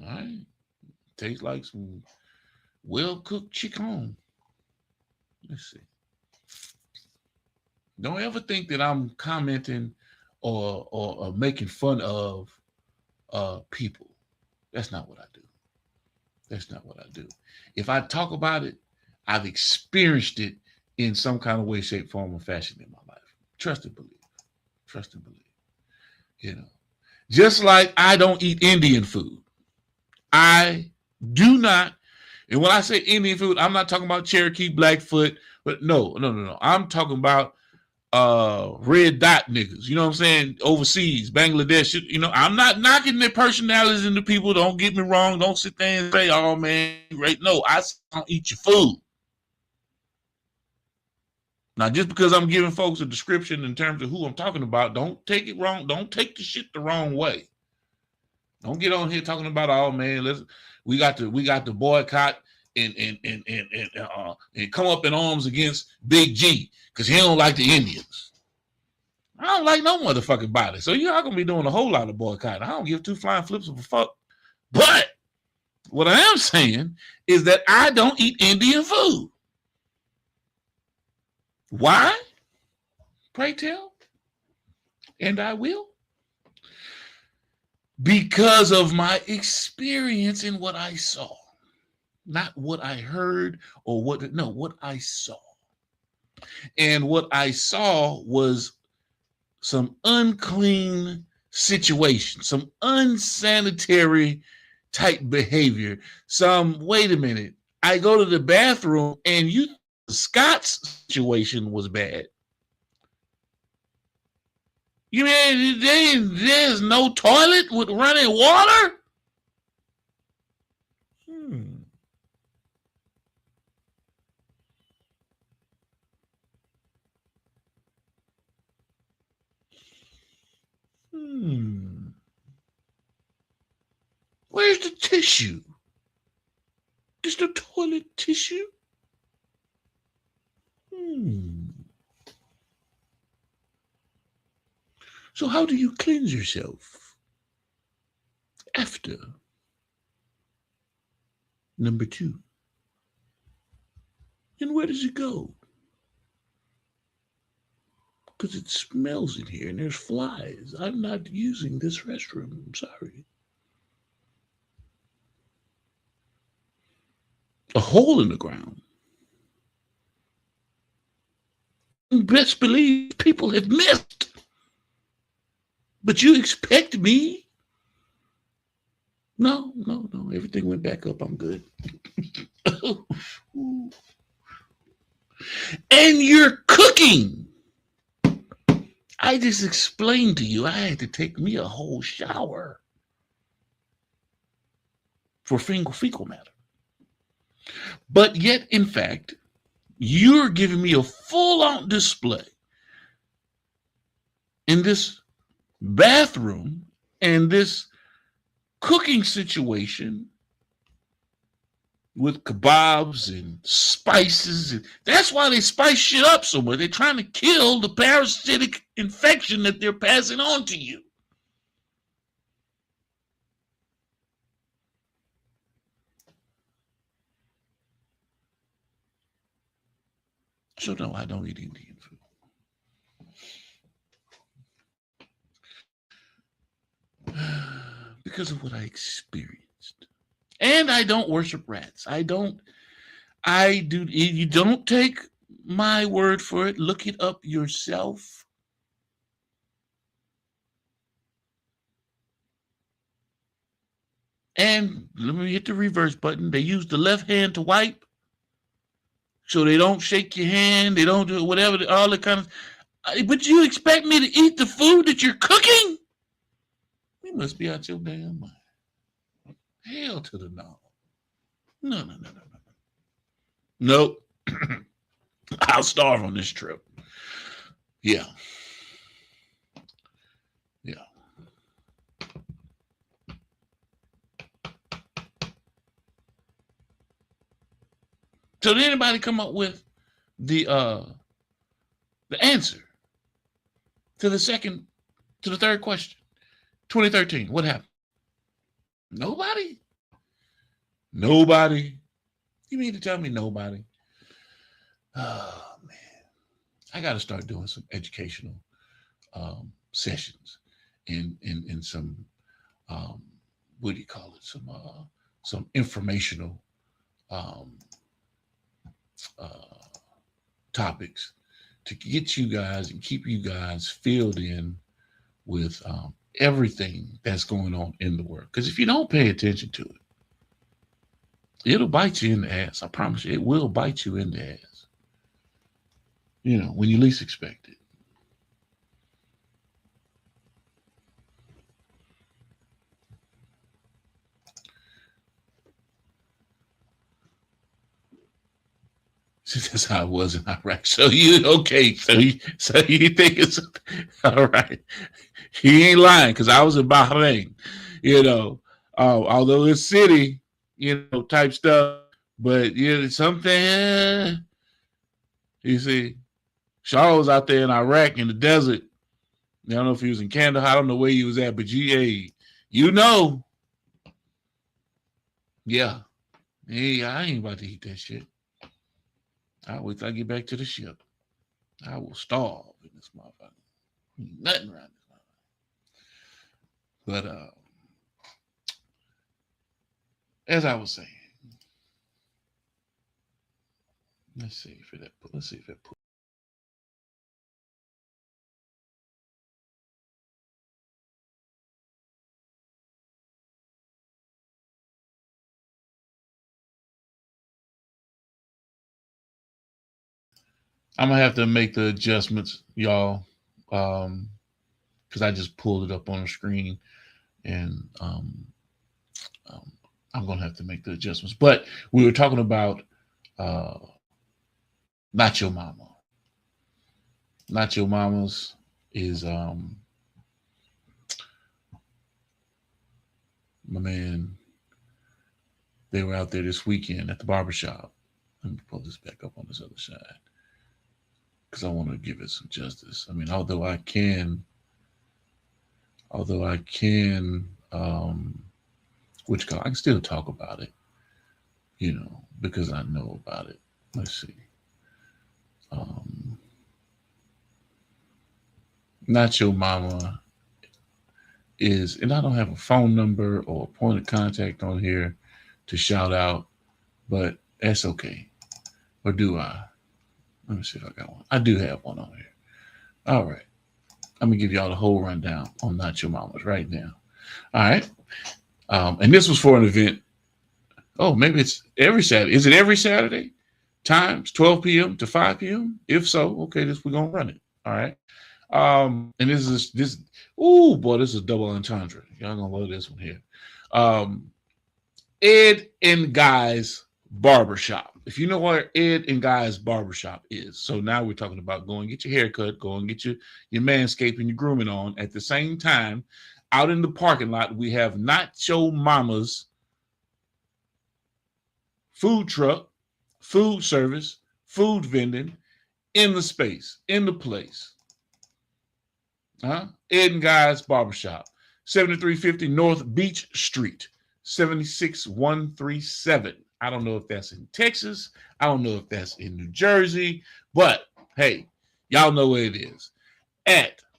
All right. Tastes like some well-cooked chicken. Let's see. Don't ever think that I'm commenting or making fun of people. That's not what I do. That's not what I do. If I talk about it, I've experienced it in some kind of way, shape, form, or fashion in my life. Trust and believe. Trust and believe. You know, just like I don't eat Indian food. I do not. And when I say Indian food, I'm not talking about Cherokee, Blackfoot, but no. I'm talking about red dot niggas. You know what I'm saying? Overseas, Bangladesh. You know, I'm not knocking their personalities into people. Don't get me wrong. Don't sit there and say, "Oh man, right?" No, I don't eat your food. Now, just because I'm giving folks a description in terms of who I'm talking about, don't take it wrong. Don't take the shit the wrong way. Don't get on here talking about, oh man, we got to boycott and come up in arms against Big G because he don't like the Indians. I don't like no motherfucking body. So you're not gonna be doing a whole lot of boycotting. I don't give two flying flips of a fuck. But what I am saying is that I don't eat Indian food. Why? Pray tell. And I will. Because of my experience in what I saw. Not what I heard or what I saw. And what I saw was some unclean situation, some unsanitary type behavior. Wait a minute, I go to the bathroom and Scott's situation was bad. You mean there's no toilet with running water? Where's the tissue? Is the toilet tissue? So how do you cleanse yourself after? Number 2. And where does it go? Because it smells in here and there's flies. I'm not using this restroom. I'm sorry. A hole in the ground. Best believe people have missed. But you expect me? No. Everything went back up. I'm good. And you're cooking. I just explained to you I had to take me a whole shower for fecal matter. But yet, in fact, you're giving me a full-on display in this bathroom and this cooking situation with kebabs and spices. That's why they spice shit up so much. They're trying to kill the parasitic infection that they're passing on to you. So no, I don't eat Indian food. Because of what I experienced. And I don't worship rats. You don't take my word for it. Look it up yourself. And let me hit the reverse button. They use the left hand to wipe. So they don't shake your hand. They don't do whatever, all the kind of. But you expect me to eat the food that you're cooking? You must be out your damn mind. Hell to the no. No, no, no, no, no. Nope. I'll starve on this trip. Yeah. Yeah. So did anybody come up with the answer to the third question? 2013. What happened? Nobody? Nobody? You mean to tell me nobody? Oh man. I gotta start doing some educational sessions in some what do you call it? Some informational um, topics to get you guys and keep you guys filled in with everything that's going on in the world. Because if you don't pay attention to it, it'll bite you in the ass. I promise you, it will bite you in the ass. You know, when you least expect it. See, that's how it was in Iraq. So you okay? So you think it's all right? He ain't lying because I was in Bahrain. You know, although it's city, type stuff, but something. You see, Shaw was out there in Iraq in the desert. I don't know if he was in Canada. I don't know where he was at, but GA, yeah. Hey, I ain't about to eat that shit. I'll wait till I get back to the ship. I will starve in this motherfucker. Nothing around this motherfucker. But as I was saying, let's see if it put. I'm gonna have to make the adjustments, y'all, because I just pulled it up on the screen, and I'm gonna have to make the adjustments. But we were talking about Not Your Mama. Not Your Mama's is my man. They were out there this weekend at the barbershop. Let me pull this back up on this other side because I want to give it some justice. I mean, although I can, I can still talk about it, because I know about it. Let's see. Not Your Mama is, and I don't have a phone number or a point of contact on here to shout out, but that's okay. Or do I? Let me see if I got one. I do have one on here. All right. I'm going to give y'all the whole rundown on Not Your Mama's right now. All right. And this was for an event. Oh, maybe it's every Saturday. Is it every Saturday? Times 12 p.m. to 5 p.m.? If so, okay, we're going to run it. All right. And this is a double entendre. Y'all going to love this one here. Ed and Guy's Barbershop. If you know where Ed and Guy's Barbershop is, so now we're talking about go and get your haircut, go and get your manscaping, your grooming on. At the same time, out in the parking lot, we have Not Your Mama's food truck, food service, food vending in the space, in the place. Ed and Guy's Barbershop, 7350 North Beach Street, 76137. I don't know if that's in Texas. I don't know if that's in New Jersey, but hey, y'all know where it is.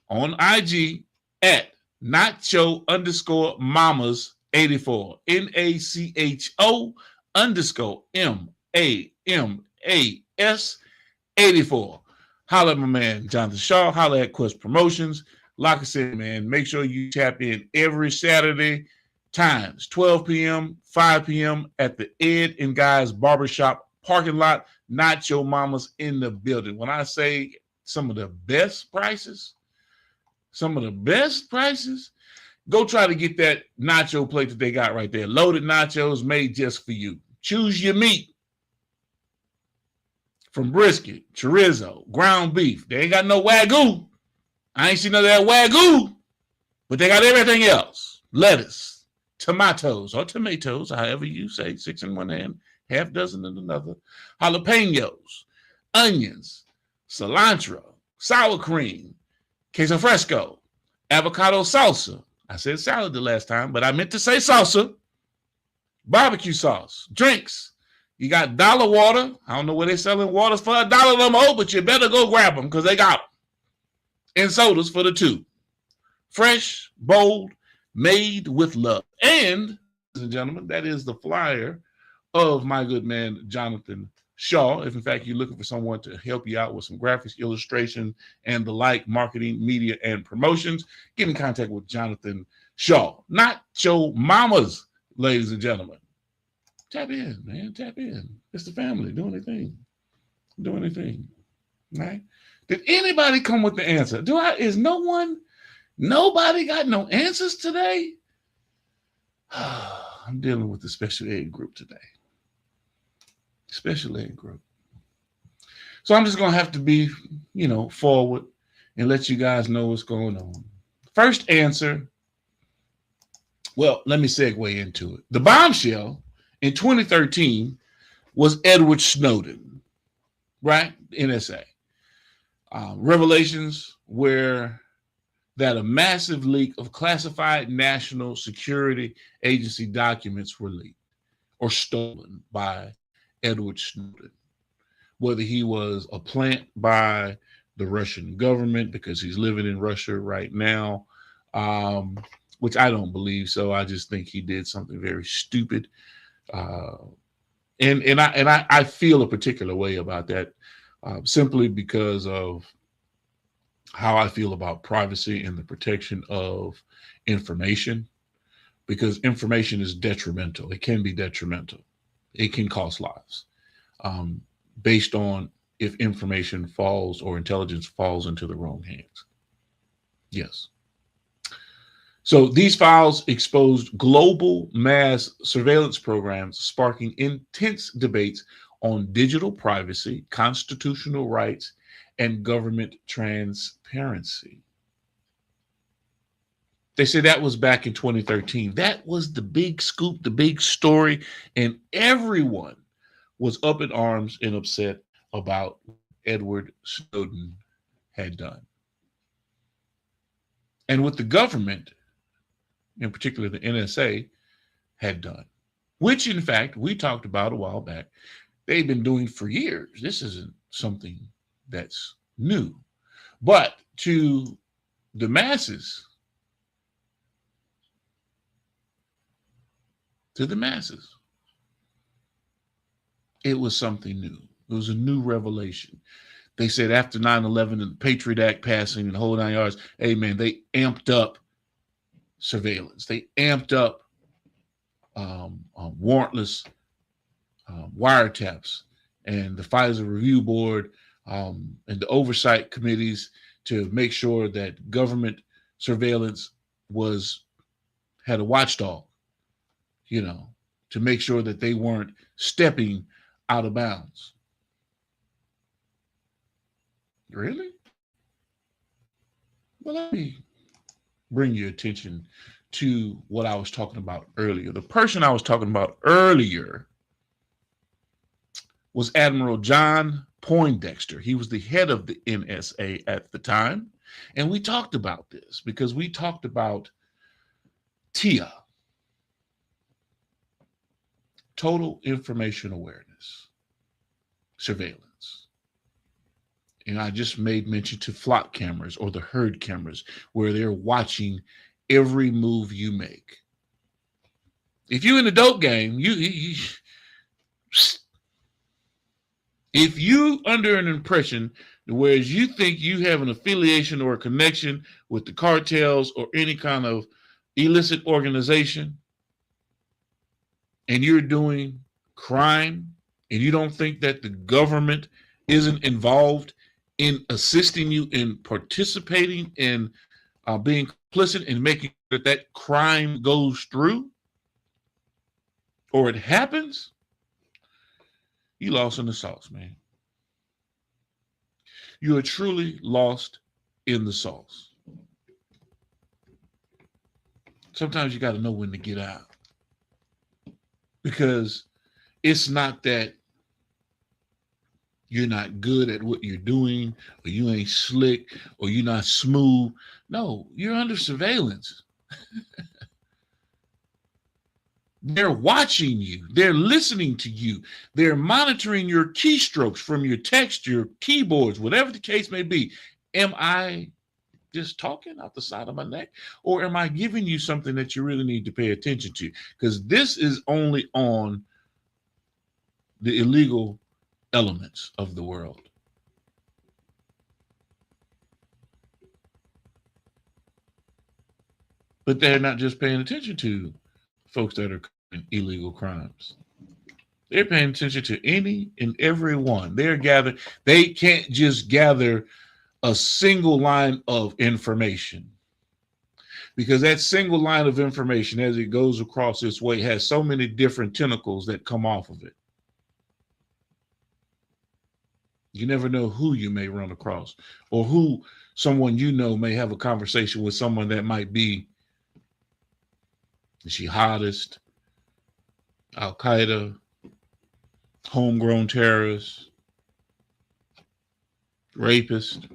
On IG at Nacho_Mamas 84. NACHO_MAMAS 84. Holla at my man Jonathan Shaw. Holla at Quest Promotions. Like I said, man, make sure you tap in every Saturday. Times 12 p.m., 5 p.m. at the Ed and Guy's Barbershop parking lot. Not Your Mama's in the building. When I say some of the best prices, Go try to get that nacho plate that they got right there. Loaded nachos made just for you. Choose your meat. From brisket, chorizo, ground beef. They ain't got no Wagyu. I ain't seen none of that Wagyu. But they got everything else. Lettuce, tomatoes, or tomatoes, however you say, 6 in one hand, half dozen in another. Jalapenos, onions, cilantro, sour cream, queso fresco, avocado salsa. I said salad the last time, but I meant to say salsa. Barbecue sauce, drinks. You got dollar water. I don't know where they're selling waters for $1 no more, but you better go grab them because they got them. And sodas for the $2. Fresh, bold, made with love. And, ladies and gentlemen, that is the flyer of my good man, Jonathan Shaw. If, in fact, you're looking for someone to help you out with some graphics, illustration, and the like, marketing, media, and promotions, get in contact with Jonathan Shaw. Not your mamas, ladies and gentlemen. Tap in, man. Tap in. It's the family doing their thing. Doing their thing. Right? Did anybody come with the answer? Nobody got no answers today? I'm dealing with the special ed group today. Special ed group. So I'm just going to have to be, forward and let you guys know what's going on. First answer. Well, let me segue into it. The bombshell in 2013 was Edward Snowden, right? NSA. Revelations where that a massive leak of classified national security agency documents were leaked or stolen by Edward Snowden. Whether he was a plant by the Russian government because he's living in Russia right now, which I don't believe so. I just think he did something very stupid. And I feel a particular way about that simply because of how I feel about privacy and the protection of information, because information is detrimental. It can be detrimental. It can cost lives based on if information falls or intelligence falls into the wrong hands. Yes. So these files exposed global mass surveillance programs, sparking intense debates on digital privacy, constitutional rights, and government transparency. They say that was back in 2013. That was the big scoop, the big story, and everyone was up in arms and upset about what Edward Snowden had done. And what the government, in particular the NSA, had done, which in fact we talked about a while back, they've been doing for years. This isn't something that's new. But to the masses, it was something new. It was a new revelation. They said after 9/11 and the Patriot Act passing and the whole 9 yards, hey man, they amped up surveillance. They amped up warrantless wiretaps and the FISA review board and the oversight committees to make sure that government surveillance had a watchdog, to make sure that they weren't stepping out of bounds. Really? Well, let me bring your attention to what I was talking about earlier. The person I was talking about earlier was Admiral John Poindexter. He was the head of the NSA at the time. And we talked about this because we talked about TIA, total information awareness, surveillance. And I just made mention to flock cameras or the herd cameras where they're watching every move you make. If you're in the dope game, if you under an impression, whereas you think you have an affiliation or a connection with the cartels or any kind of illicit organization, and you're doing crime, and you don't think that the government isn't involved in assisting you in participating in being complicit in making that that crime goes through or it happens, you lost in the sauce, man. You are truly lost in the sauce. Sometimes you got to know when to get out, because it's not that you're not good at what you're doing, or you ain't slick, or you're not smooth. No, you're under surveillance. They're watching you. They're listening to you. They're monitoring your keystrokes from your text, your keyboards, whatever the case may be. Am I just talking out the side of my neck, or am I giving you something that you really need to pay attention to? Because this is only on the illegal elements of the world. But they're not just paying attention to folks that are committing illegal crimes. They're paying attention to any and every one. They're gathering. They can't just gather a single line of information, because that single line of information, as it goes across its way, has so many different tentacles that come off of it. You never know who you may run across, or who someone you know may have a conversation with someone that might be the jihadist, Al Qaeda, homegrown terrorist, rapist.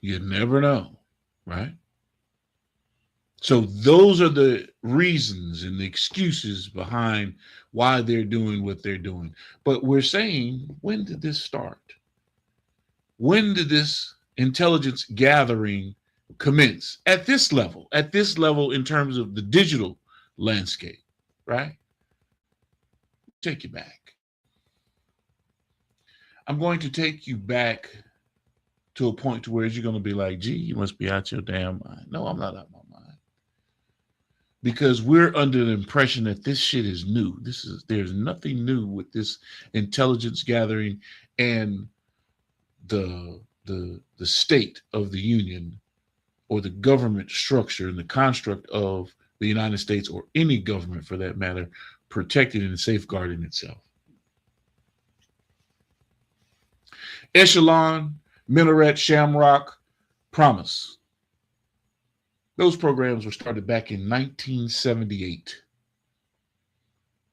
You never know, right? So those are the reasons and the excuses behind why they're doing what they're doing. But we're saying, when did this start? When did this intelligence gathering commence? At this level in terms of the digital landscape, right? Take you back. I'm going to take you back to a point to where you're going to be like, gee, you must be out your damn mind. No, I'm not out my mind. Because we're under the impression that this shit is new. There's nothing new with this intelligence gathering and the state of the union, or the government structure and the construct of the United States, or any government for that matter, protecting and safeguarding itself. Echelon, Minaret, Shamrock, Promise. Those programs were started back in 1978.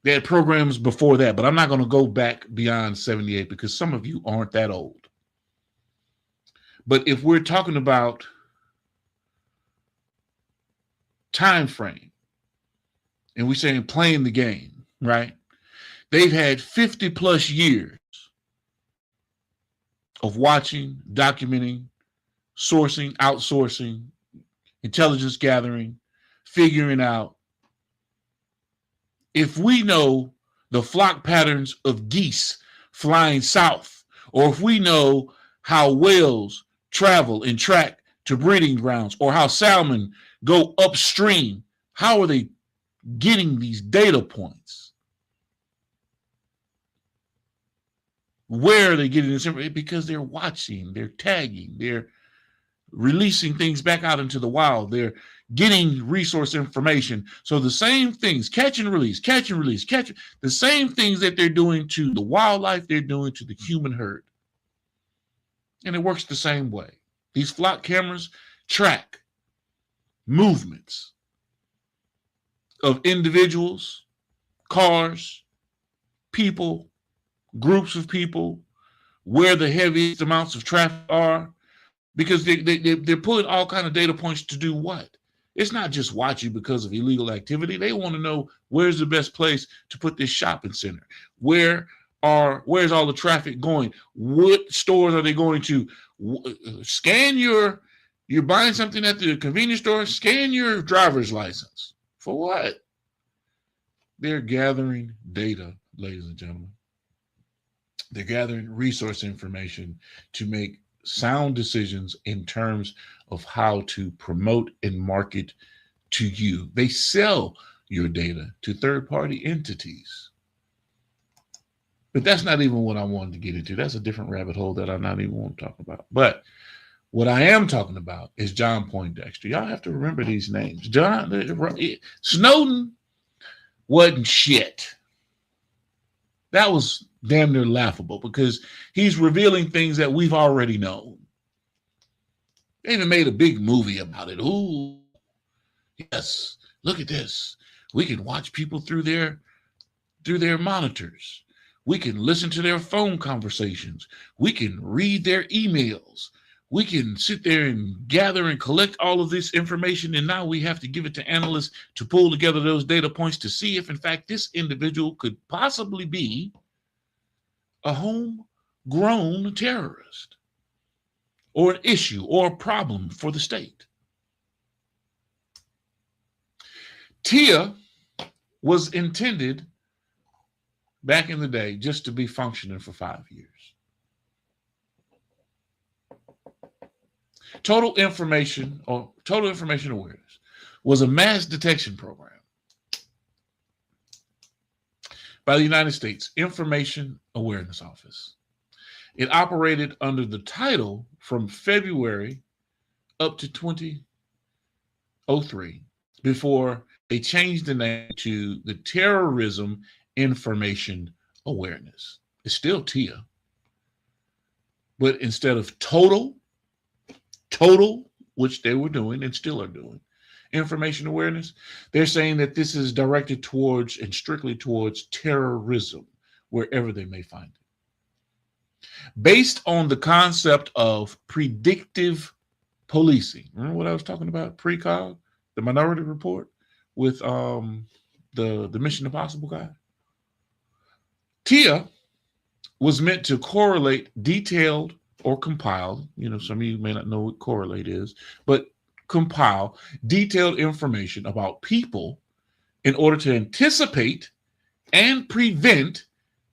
They had programs before that, but I'm not going to go back beyond 78 because some of you aren't that old. But if we're talking about time frame, and we're saying playing the game, right? They've had 50 plus years of watching, documenting, sourcing, outsourcing, intelligence gathering, figuring out. If we know the flock patterns of geese flying south, or if we know how whales travel and track to breeding grounds, or how salmon go upstream, how are they getting these data points? Where are they getting this information? Because they're watching, they're tagging, they're releasing things back out into the wild. They're getting resource information. So the same things, catch and release, the same things that they're doing to the wildlife, they're doing to the human herd. And it works the same way. These flock cameras track movements of individuals, cars, people, groups of people, where the heaviest amounts of traffic are, because they're pulling all kinds of data points to do what? It's not just watching because of illegal activity. They want to know, where's the best place to put this shopping center? Where's all the traffic going? What stores are they going to? You're buying something at the convenience store, scan your driver's license. For what? They're gathering data, ladies and gentlemen. They're gathering resource information to make sound decisions in terms of how to promote and market to you. They sell your data to third-party entities. But that's not even what I wanted to get into. That's a different rabbit hole that I not even want to talk about. But What I am talking about is John Poindexter. Y'all have to remember these names. Snowden wasn't shit. That was damn near laughable because he's revealing things that we've already known. They even made a big movie about it. Ooh, yes, look at this. We can watch people through their monitors. We can listen to their phone conversations. We can read their emails. We can sit there and gather and collect all of this information, and now we have to give it to analysts to pull together those data points to see if, in fact, this individual could possibly be a homegrown terrorist or an issue or a problem for the state. TIA was intended back in the day just to be functioning for 5 years. Total information awareness was a mass detection program by the United States Information Awareness Office. It operated under the title from February up to 2003 before they changed the name to the Terrorism Information Awareness. It's still TIA, but instead of total, which they were doing and still are doing, information awareness, they're saying that this is directed towards and strictly towards terrorism, wherever they may find it. Based on the concept of predictive policing. Remember what I was talking about? Precog, the Minority Report with the Mission Impossible guy? TIA was meant to correlate detailed or compile, some of you may not know what correlate is, but compile detailed information about people in order to anticipate and prevent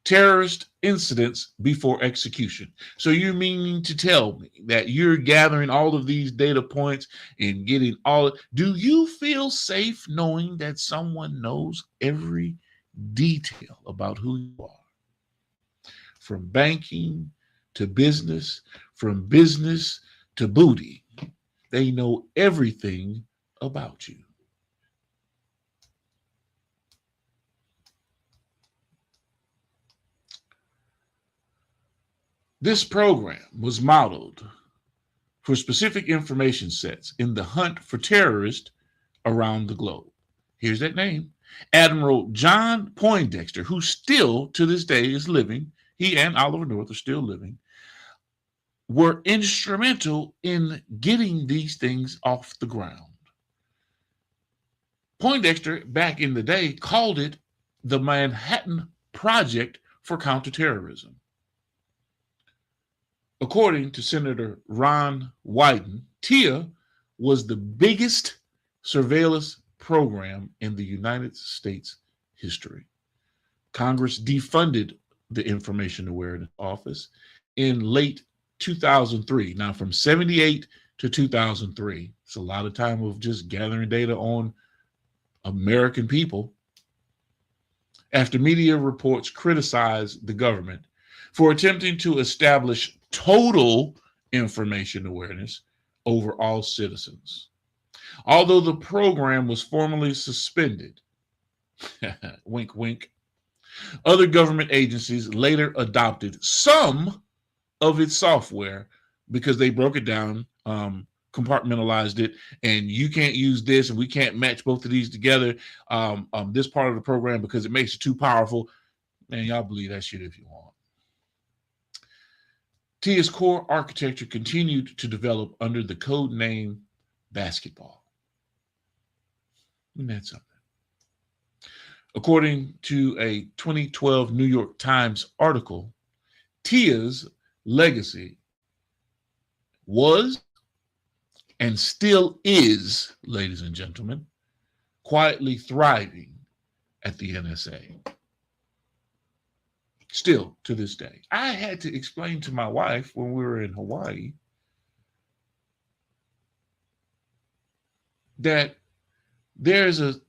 terrorist incidents before execution. So you meaning to tell me that you're gathering all of these data points and getting do you feel safe knowing that someone knows every detail about who you are? From banking to business, from business to booty, they know everything about you. This program was modeled for specific information sets in the hunt for terrorists around the globe. Here's that name, Admiral John Poindexter, who still to this day is living. He and Oliver North are still living, were instrumental in getting these things off the ground. Poindexter, back in the day, called it the Manhattan Project for Counterterrorism. According to Senator Ron Wyden, TIA was the biggest surveillance program in the United States history. Congress defunded the Information Awareness Office in late 2003. Now, from 78 to 2003, it's a lot of time of just gathering data on American people. After media reports criticized the government for attempting to establish total information awareness over all citizens. Although the program was formally suspended, wink, wink, other government agencies later adopted some of its software because they broke it down, compartmentalized it, and you can't use this and we can't match both of these together, this part of the program, because it makes it too powerful. Man, y'all believe that shit if you want. TIA's core architecture continued to develop under the code name Basketball. Isn't that something? According to a 2012 New York Times article, TIA's legacy was and still is, ladies and gentlemen, quietly thriving at the NSA. Still to this day. I had to explain to my wife when we were in Hawaii that there's a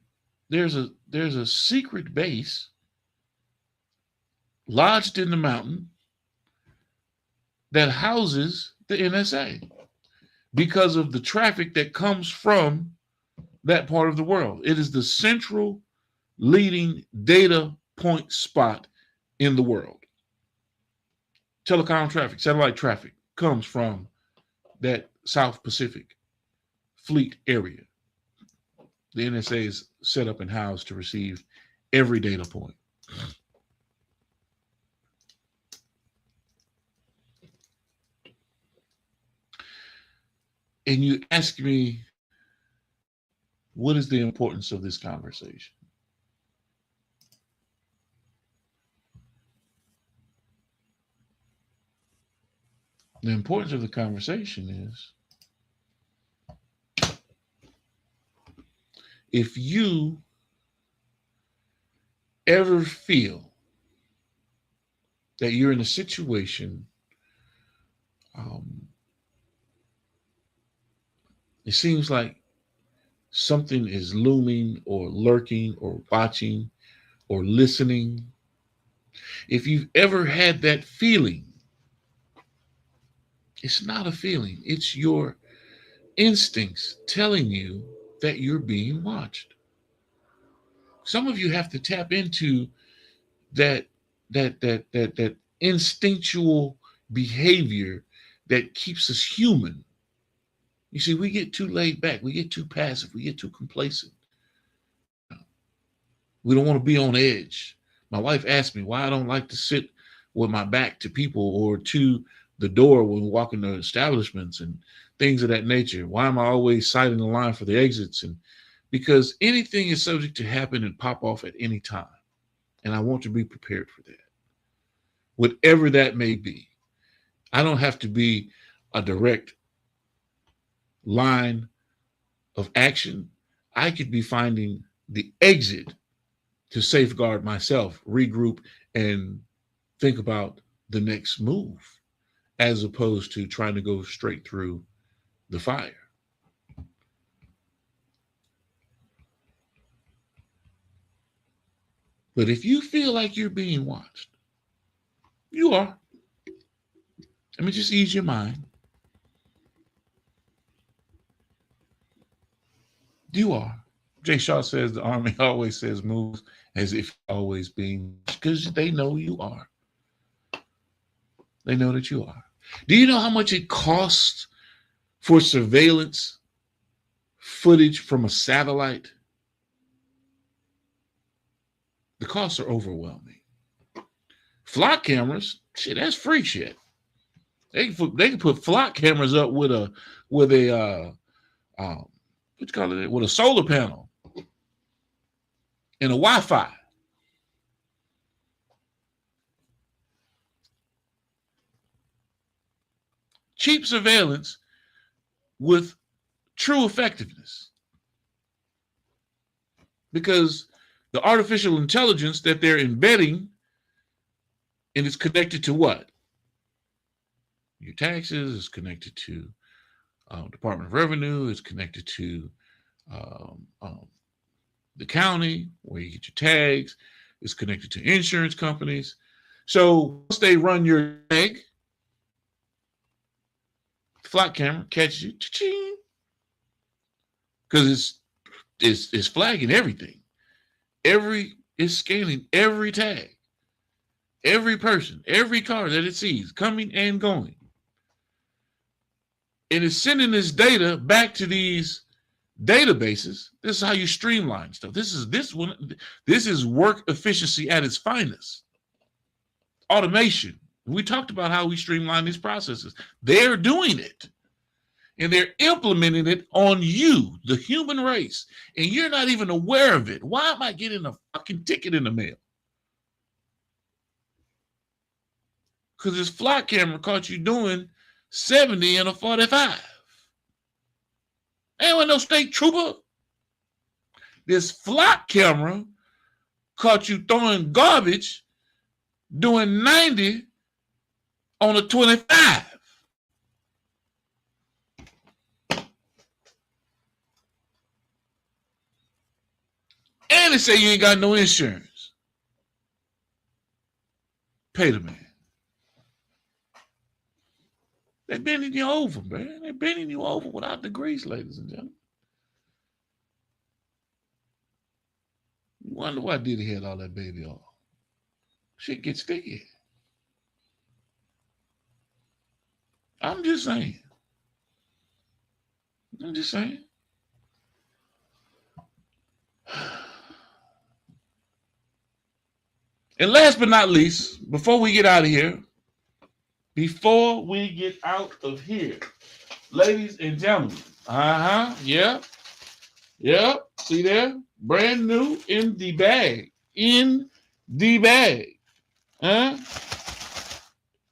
secret base lodged in the mountain that houses the NSA. because of the traffic that comes from that part of the world. It is the central leading data point spot in the world. Telecom traffic, satellite traffic comes from that South Pacific Fleet area. The NSA is set up and housed to receive every data point. And you ask me, what is the importance of this conversation? The importance of the conversation is, if you ever feel that you're in a situation, it seems like something is looming or lurking or watching or listening. If you've ever had that feeling, it's not a feeling, it's your instincts telling you that you're being watched. Some of you have to tap into that instinctual behavior that keeps us human. You see, we get too laid back, we get too passive, we get too complacent. We don't want to be on edge. My wife asked me why I don't like to sit with my back to people or to the door when walking to establishments and things of that nature. Why am I always sighting the line for the exits? And because anything is subject to happen and pop off at any time. And I want to be prepared for that. Whatever that may be. I don't have to be a direct line of action. I could be finding the exit to safeguard myself, regroup, and think about the next move, as opposed to trying to go straight through the fire. But if you feel like you're being watched, you are. Let me just ease your mind. You are. Jay Shaw says the Army always says moves as if always being, because they know you are. They know that you are. Do you know how much it costs for surveillance footage from a satellite? The costs are overwhelming. Flock cameras, shit, that's free shit. They can put flock cameras up with a what you call it, with a solar panel and a Wi-Fi. Cheap surveillance with true effectiveness. Because the artificial intelligence that they're embedding, and it's connected to what? Your taxes, it's connected to Department of Revenue, it's connected to the county where you get your tags, it's connected to insurance companies. So once they run your tag, flock camera catches you, because it's flagging everything. It's scanning every tag, every person, every car that it sees coming and going. And it's sending this data back to these databases. This is how you streamline stuff. This is work efficiency at its finest. Automation. We talked about how we streamline these processes. They're doing it. And they're implementing it on you, the human race. And you're not even aware of it. Why am I getting a fucking ticket in the mail? Because this flock camera caught you doing 70 in a 45. Ain't no state trooper. This flock camera caught you throwing garbage doing 90 on a 25. And they say you ain't got no insurance. Pay the man. They're bending you over, man. They're bending you over without the grease, ladies and gentlemen. You wonder why Diddy had all that baby oil. Shit gets sticky. I'm just saying. I'm just saying. And last but not least, before we get out of here, ladies and gentlemen, yeah, see there, brand new in the bag,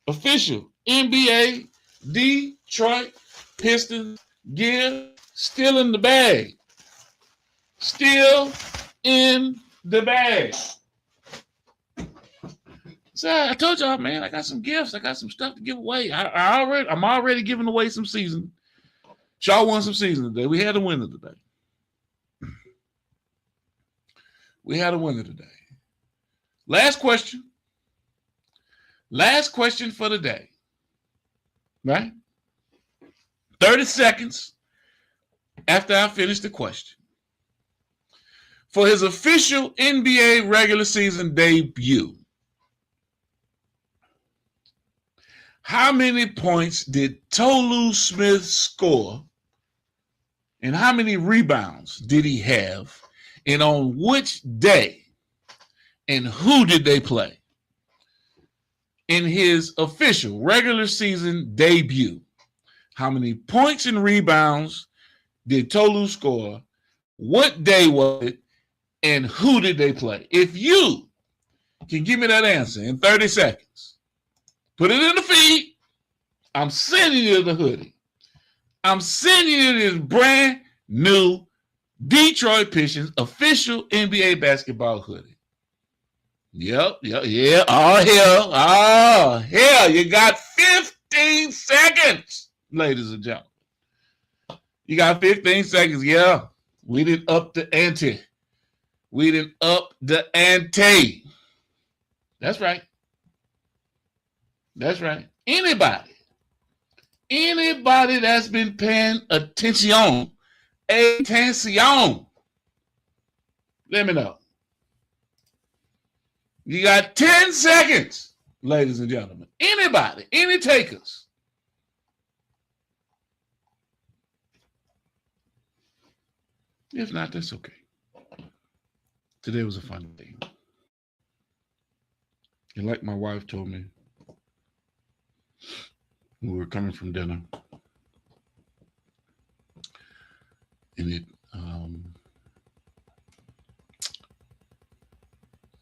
official NBA Detroit Pistons gear still in the bag, So I told y'all, man, I got some gifts. I got some stuff to give away. I'm already giving away some season. Y'all won some season today. We had a winner today. Last question for the day. Right? 30 seconds after I finish the question. For his official NBA regular season debut, how many points did Tolu Smith score? And how many rebounds did he have? And on which day? And who did they play? In his official regular season debut, how many points and rebounds did Tolu score? What day was it? And who did they play? If you can give me that answer in 30 seconds, put it in the feed. I'm sending you the hoodie. I'm sending you this brand new Detroit Pistons official NBA basketball hoodie. Yep. Oh, hell. You got 15 seconds, ladies and gentlemen. You got 15 seconds. Yeah. We didn't up the ante. That's right. Anybody that's been paying attention, let me know. You got 10 seconds, ladies and gentlemen. Anybody, any takers? If not, that's okay. Today was a fun day. And like my wife told me, we were coming from dinner, and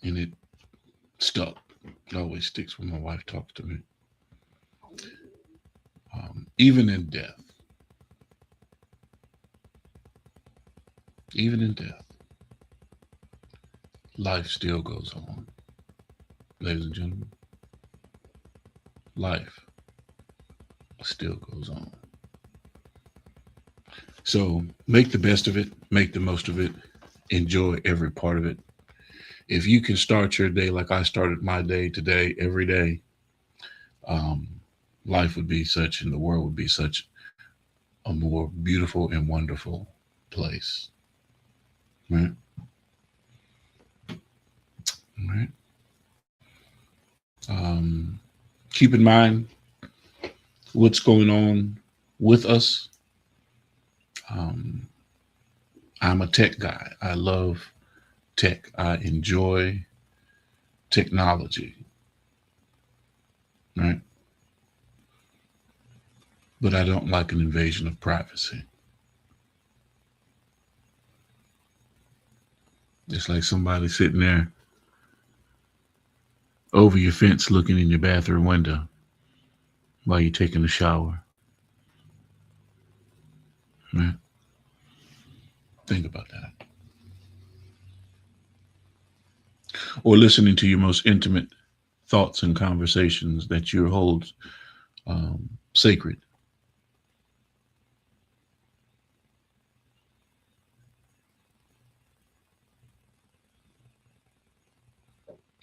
it stuck. It always sticks when my wife talks to me. Even in death, life still goes on, ladies and gentlemen. Life still goes on. So make the best of it, make the most of it, enjoy every part of it. If you can start your day like I started my day today, every day, life would be such, and the world would be such a more beautiful and wonderful place. Right? All right. Keep in mind what's going on with us. I'm a tech guy. I love tech. I enjoy technology. Right? But I don't like an invasion of privacy. It's like somebody sitting there over your fence looking in your bathroom window while you're taking a shower. Right? Think about that. Or listening to your most intimate thoughts and conversations that you hold sacred.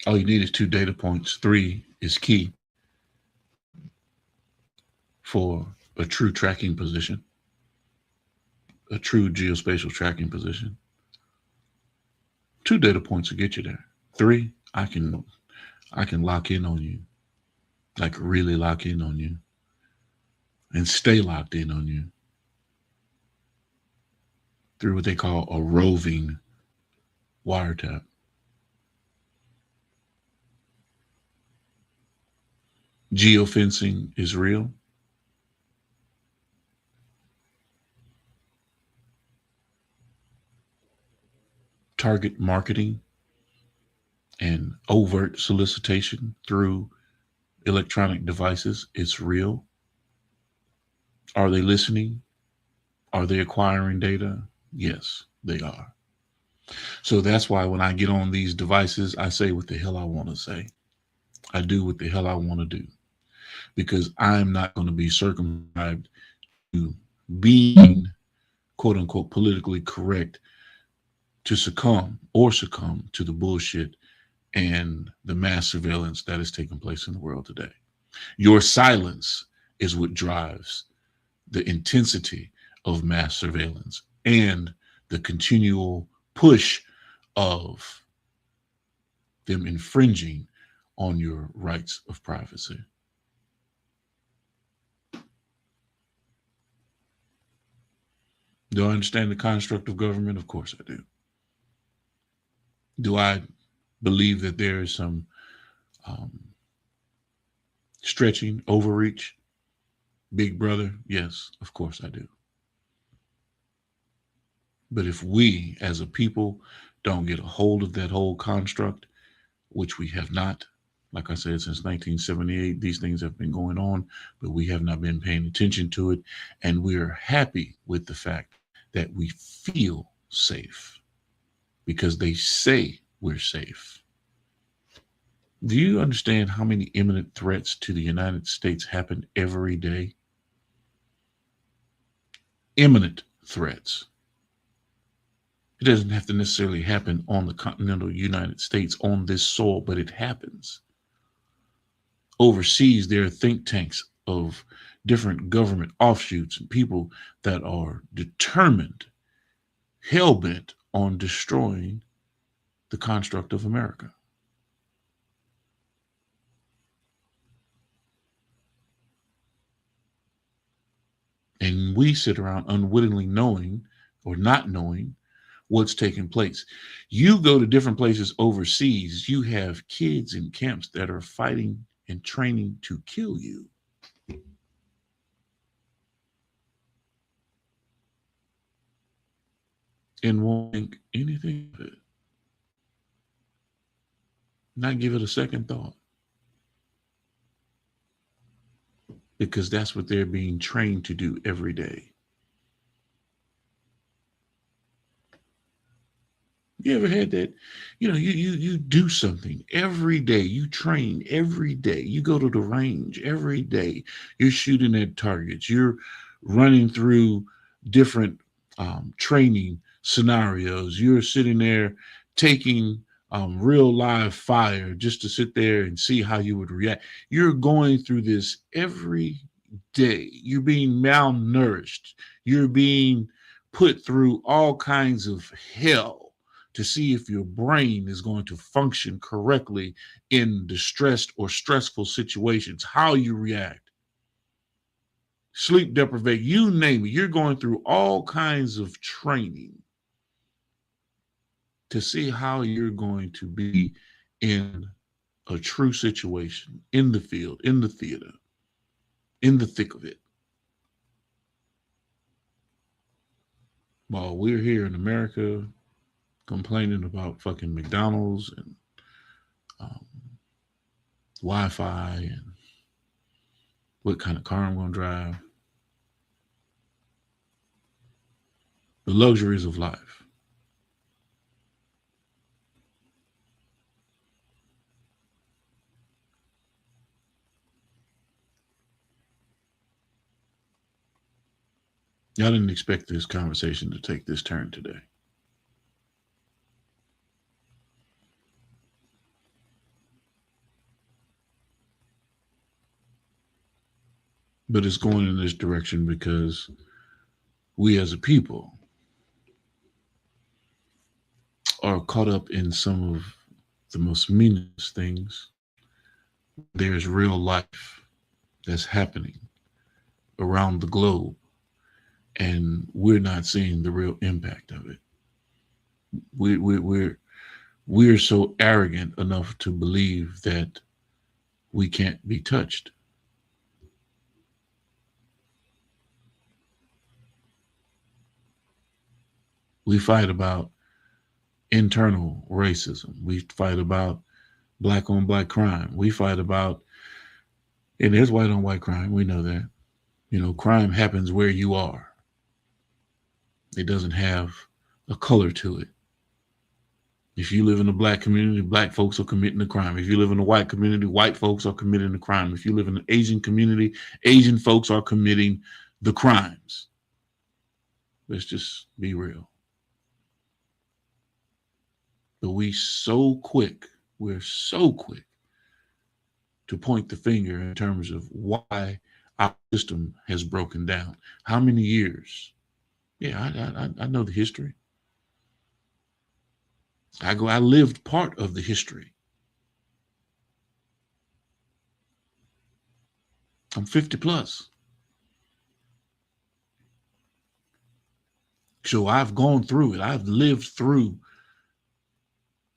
All you need is 2 data points. 3 is key. for a true tracking position, a true geospatial tracking position. 2 data points will get you there. 3, I can lock in on you, like really lock in on you and stay locked in on you through what they call a roving wiretap. Geofencing is real. Target marketing and overt solicitation through electronic devices is real. Are they listening? Are they acquiring data? Yes, they are. So that's why when I get on these devices, I say what the hell I want to say. I do what the hell I want to do because I'm not going to be circumscribed to being quote unquote politically correct to succumb to the bullshit and the mass surveillance that is taking place in the world today. Your silence is what drives the intensity of mass surveillance and the continual push of them infringing on your rights of privacy. Do I understand the construct of government? Of course I do. Do I believe that there is some um, stretching, overreach, big brother? Yes, of course I do. But if we as a people don't get a hold of that whole construct, which we have not, like I said, since 1978, these things have been going on, but we have not been paying attention to it. And we're happy with the fact that we feel safe because they say we're safe. Do you understand how many imminent threats to the United States happen every day? Imminent threats. It doesn't have to necessarily happen on the continental United States, on this soil, but it happens. Overseas, there are think tanks of different government offshoots and people that are determined, hell bent on destroying the construct of America. And we sit around unwittingly knowing or not knowing what's taking place. You go to different places overseas, you have kids in camps that are fighting and training to kill you. And won't think anything of it, not give it a second thought, because that's what they're being trained to do every day. You ever had that? You do something every day. You train every day. You go to the range every day. You're shooting at targets. You're running through different training scenarios. You're sitting there taking real live fire just to sit there and see how you would react. You're going through this every day. You're being malnourished. You're being put through all kinds of hell to see if your brain is going to function correctly in distressed or stressful situations, how you react, sleep deprivation, you name it. You're going through all kinds of training to see how you're going to be in a true situation, in the field, in the theater, in the thick of it. While we're here in America complaining about fucking McDonald's and um, Wi-Fi and what kind of car I'm going to drive, the luxuries of life. I didn't expect this conversation to take this turn today. But it's going in this direction because we as a people are caught up in some of the most meaningless things. There's real life that's happening around the globe, and we're not seeing the real impact of it. We, we, we're we're so arrogant enough to believe that we can't be touched. We fight about internal racism. We fight about black on black crime. We fight about, and there's white on white crime. We know that. Crime happens where you are. It doesn't have a color to it. If you live in a black community, black folks are committing a crime. If you live in a white community, white folks are committing a crime. If you live in an Asian community, Asian folks are committing the crimes. Let's just be real. But we're so quick to point the finger in terms of why our system has broken down. How many years? Yeah, I know the history. I lived part of the history. I'm 50 plus. So I've gone through it. I've lived through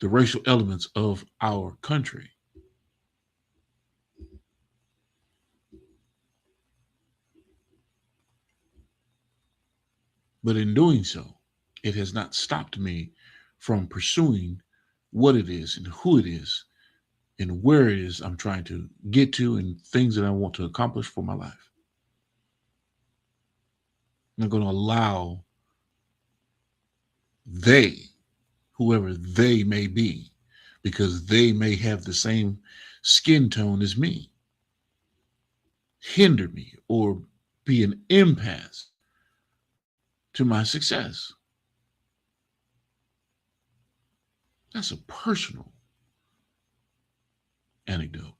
the racial elements of our country. But in doing so, it has not stopped me from pursuing what it is and who it is and where it is I'm trying to get to and things that I want to accomplish for my life. I'm not going to allow they, whoever they may be, because they may have the same skin tone as me, hinder me or be an impasse to my success. That's a personal anecdote.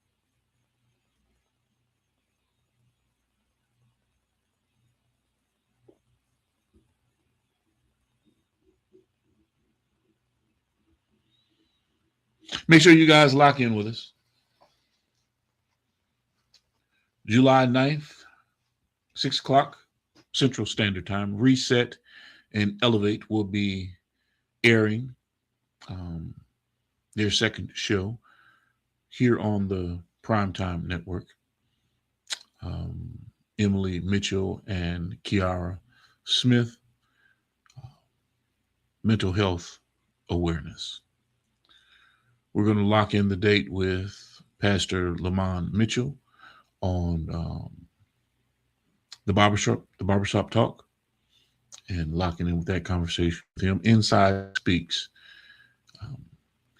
Make sure you guys lock in with us. July 9th, 6 o'clock Central Standard Time. Reset and Elevate will be airing their second show here on the Primetime Network. Emily Mitchell and Kiara Smith, mental health awareness. We're going to lock in the date with Pastor Lamont Mitchell on the barbershop talk, and locking in with that conversation with him. Inside Speaks,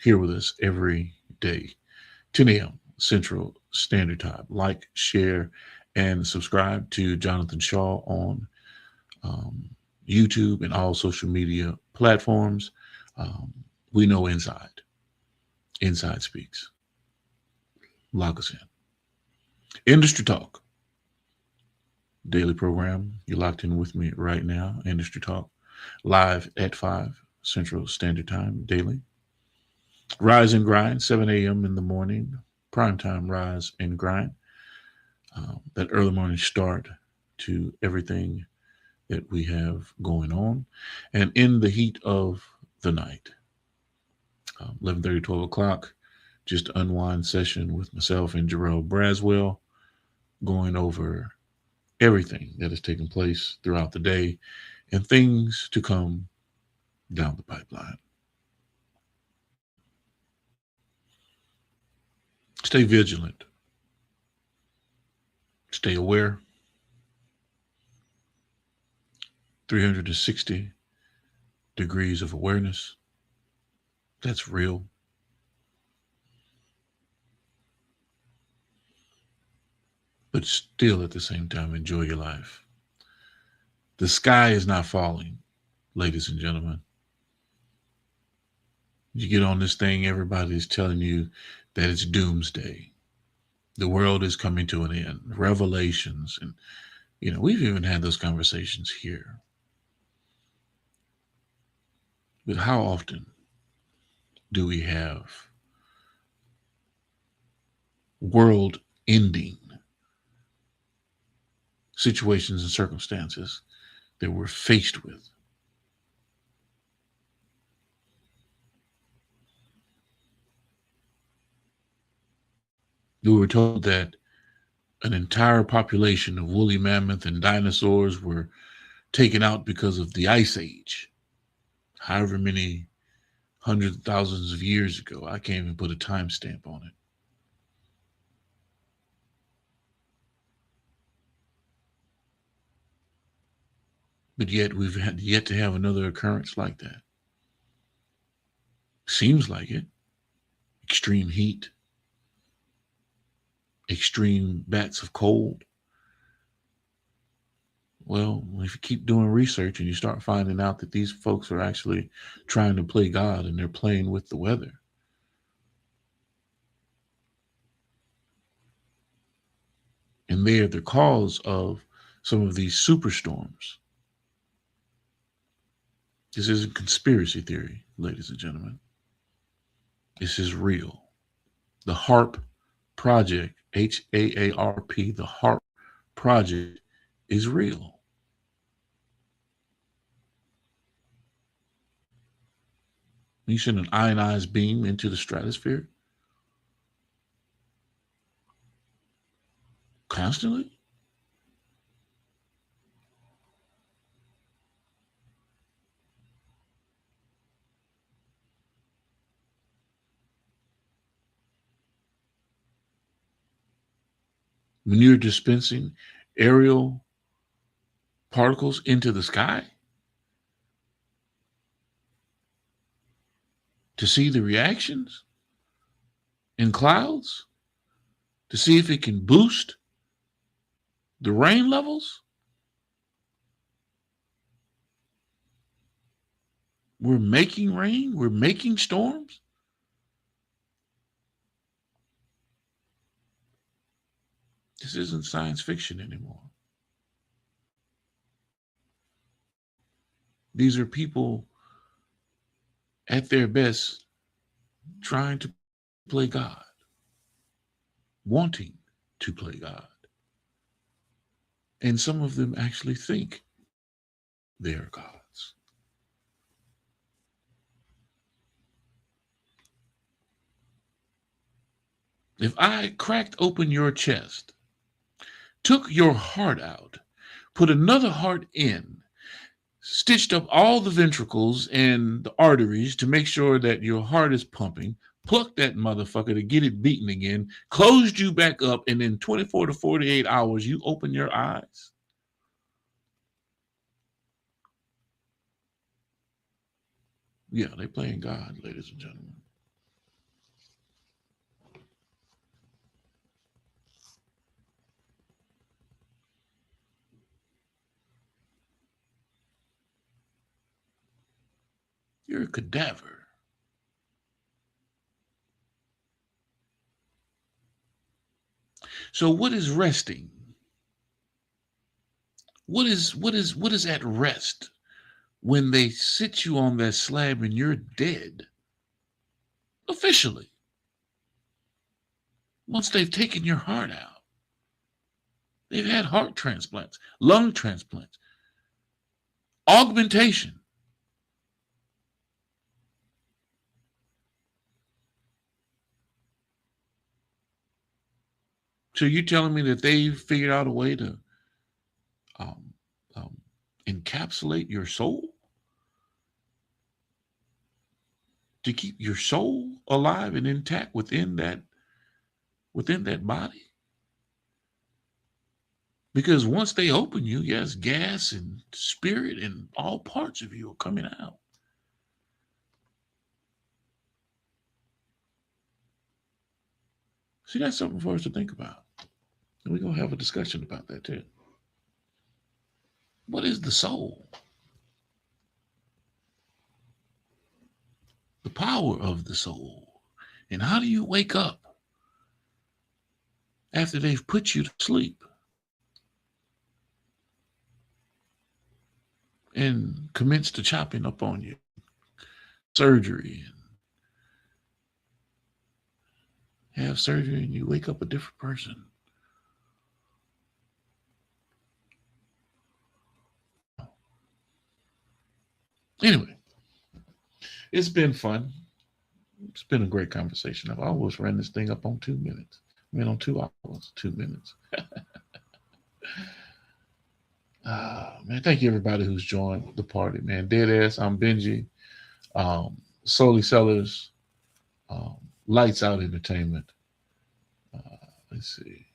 here with us every day, 10 a.m. Central Standard Time. Like, share, and subscribe to Jonathan Shaw on YouTube and all social media platforms. We know Inside Speaks. Lock us in. Industry Talk. Daily program. You're locked in with me right now. Industry Talk. Live at 5 Central Standard Time daily. Rise and Grind, 7 a.m. in the morning. Primetime Rise and Grind. That early morning start to everything that we have going on. And in the heat of the night, 11:30, 12 o'clock, just unwind session with myself and Jarrell Braswell, going over everything that has taken place throughout the day and things to come down the pipeline. Stay vigilant. Stay aware. 360 degrees of awareness. That's real. But still at the same time, enjoy your life. The sky is not falling, ladies and gentlemen. You get on this thing, everybody's telling you that it's doomsday. The world is coming to an end. Revelations, and we've even had those conversations here. But how often do we have world ending situations and circumstances that we're faced with? We were told that an entire population of woolly mammoth and dinosaurs were taken out because of the Ice Age, however many hundreds of thousands of years ago. I can't even put a timestamp on it. But yet we've had yet to have another occurrence like that. Seems like it. Extreme heat, extreme bats of cold. Well, if you keep doing research and you start finding out that these folks are actually trying to play God and they're playing with the weather, and they are the cause of some of these superstorms. This isn't conspiracy theory, ladies and gentlemen. This is real. The HARP project, HAARP, the HARP project is real. You send an ionized beam into the stratosphere constantly. When you're dispensing aerial particles into the sky to see the reactions in clouds, to see if it can boost the rain levels. We're making rain, we're making storms. This isn't science fiction anymore. These are people at their best trying to play God, wanting to play God. And some of them actually think they are gods. If I cracked open your chest, took your heart out, put another heart in, stitched up all the ventricles and the arteries to make sure that your heart is pumping, plucked that motherfucker to get it beating again, closed you back up, and in 24 to 48 hours, you open your eyes. Yeah, they're playing God, ladies and gentlemen. You're a cadaver. So what is resting? What is at rest when they sit you on that slab and you're dead? Officially. Once they've taken your heart out. They've had heart transplants, lung transplants, augmentation. So you're telling me that they figured out a way to um, um, encapsulate your soul, to keep your soul alive and intact within that body? Because once they open you, yes, gas and spirit and all parts of you are coming out. See, that's something for us to think about. And we're going to have a discussion about that too. What is the soul? The power of the soul. And how do you wake up? after they've put you to sleep and commenced the chopping up on you, surgery, and have surgery, and you wake up a different person. Anyway, it's been fun. It's been a great conversation. I've always ran this thing up on 2 minutes. I mean, on 2 hours, 2 minutes. Man, thank you everybody who's joined the party, man. Deadass, I'm Benji. Solely Sellers, Lights Out Entertainment. Let's see.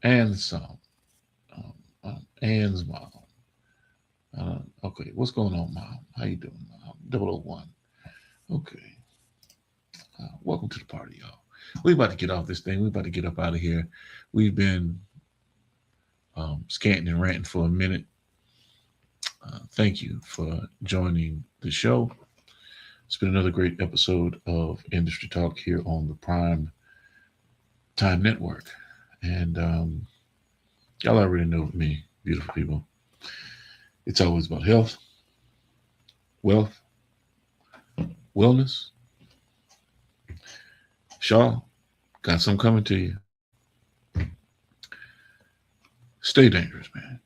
And some. Ann's mom. Okay, what's going on, Mom? How you doing, Mom? 001. Okay. Welcome to the party, y'all. We about to get off this thing. We about to get up out of here. We've been scanting and ranting for a minute. Thank you for joining the show. It's been another great episode of Industry Talk here on the Prime Time Network. And y'all already know me, beautiful people. It's always about health, wealth, wellness. Shaw, got some coming to you. Stay dangerous, man.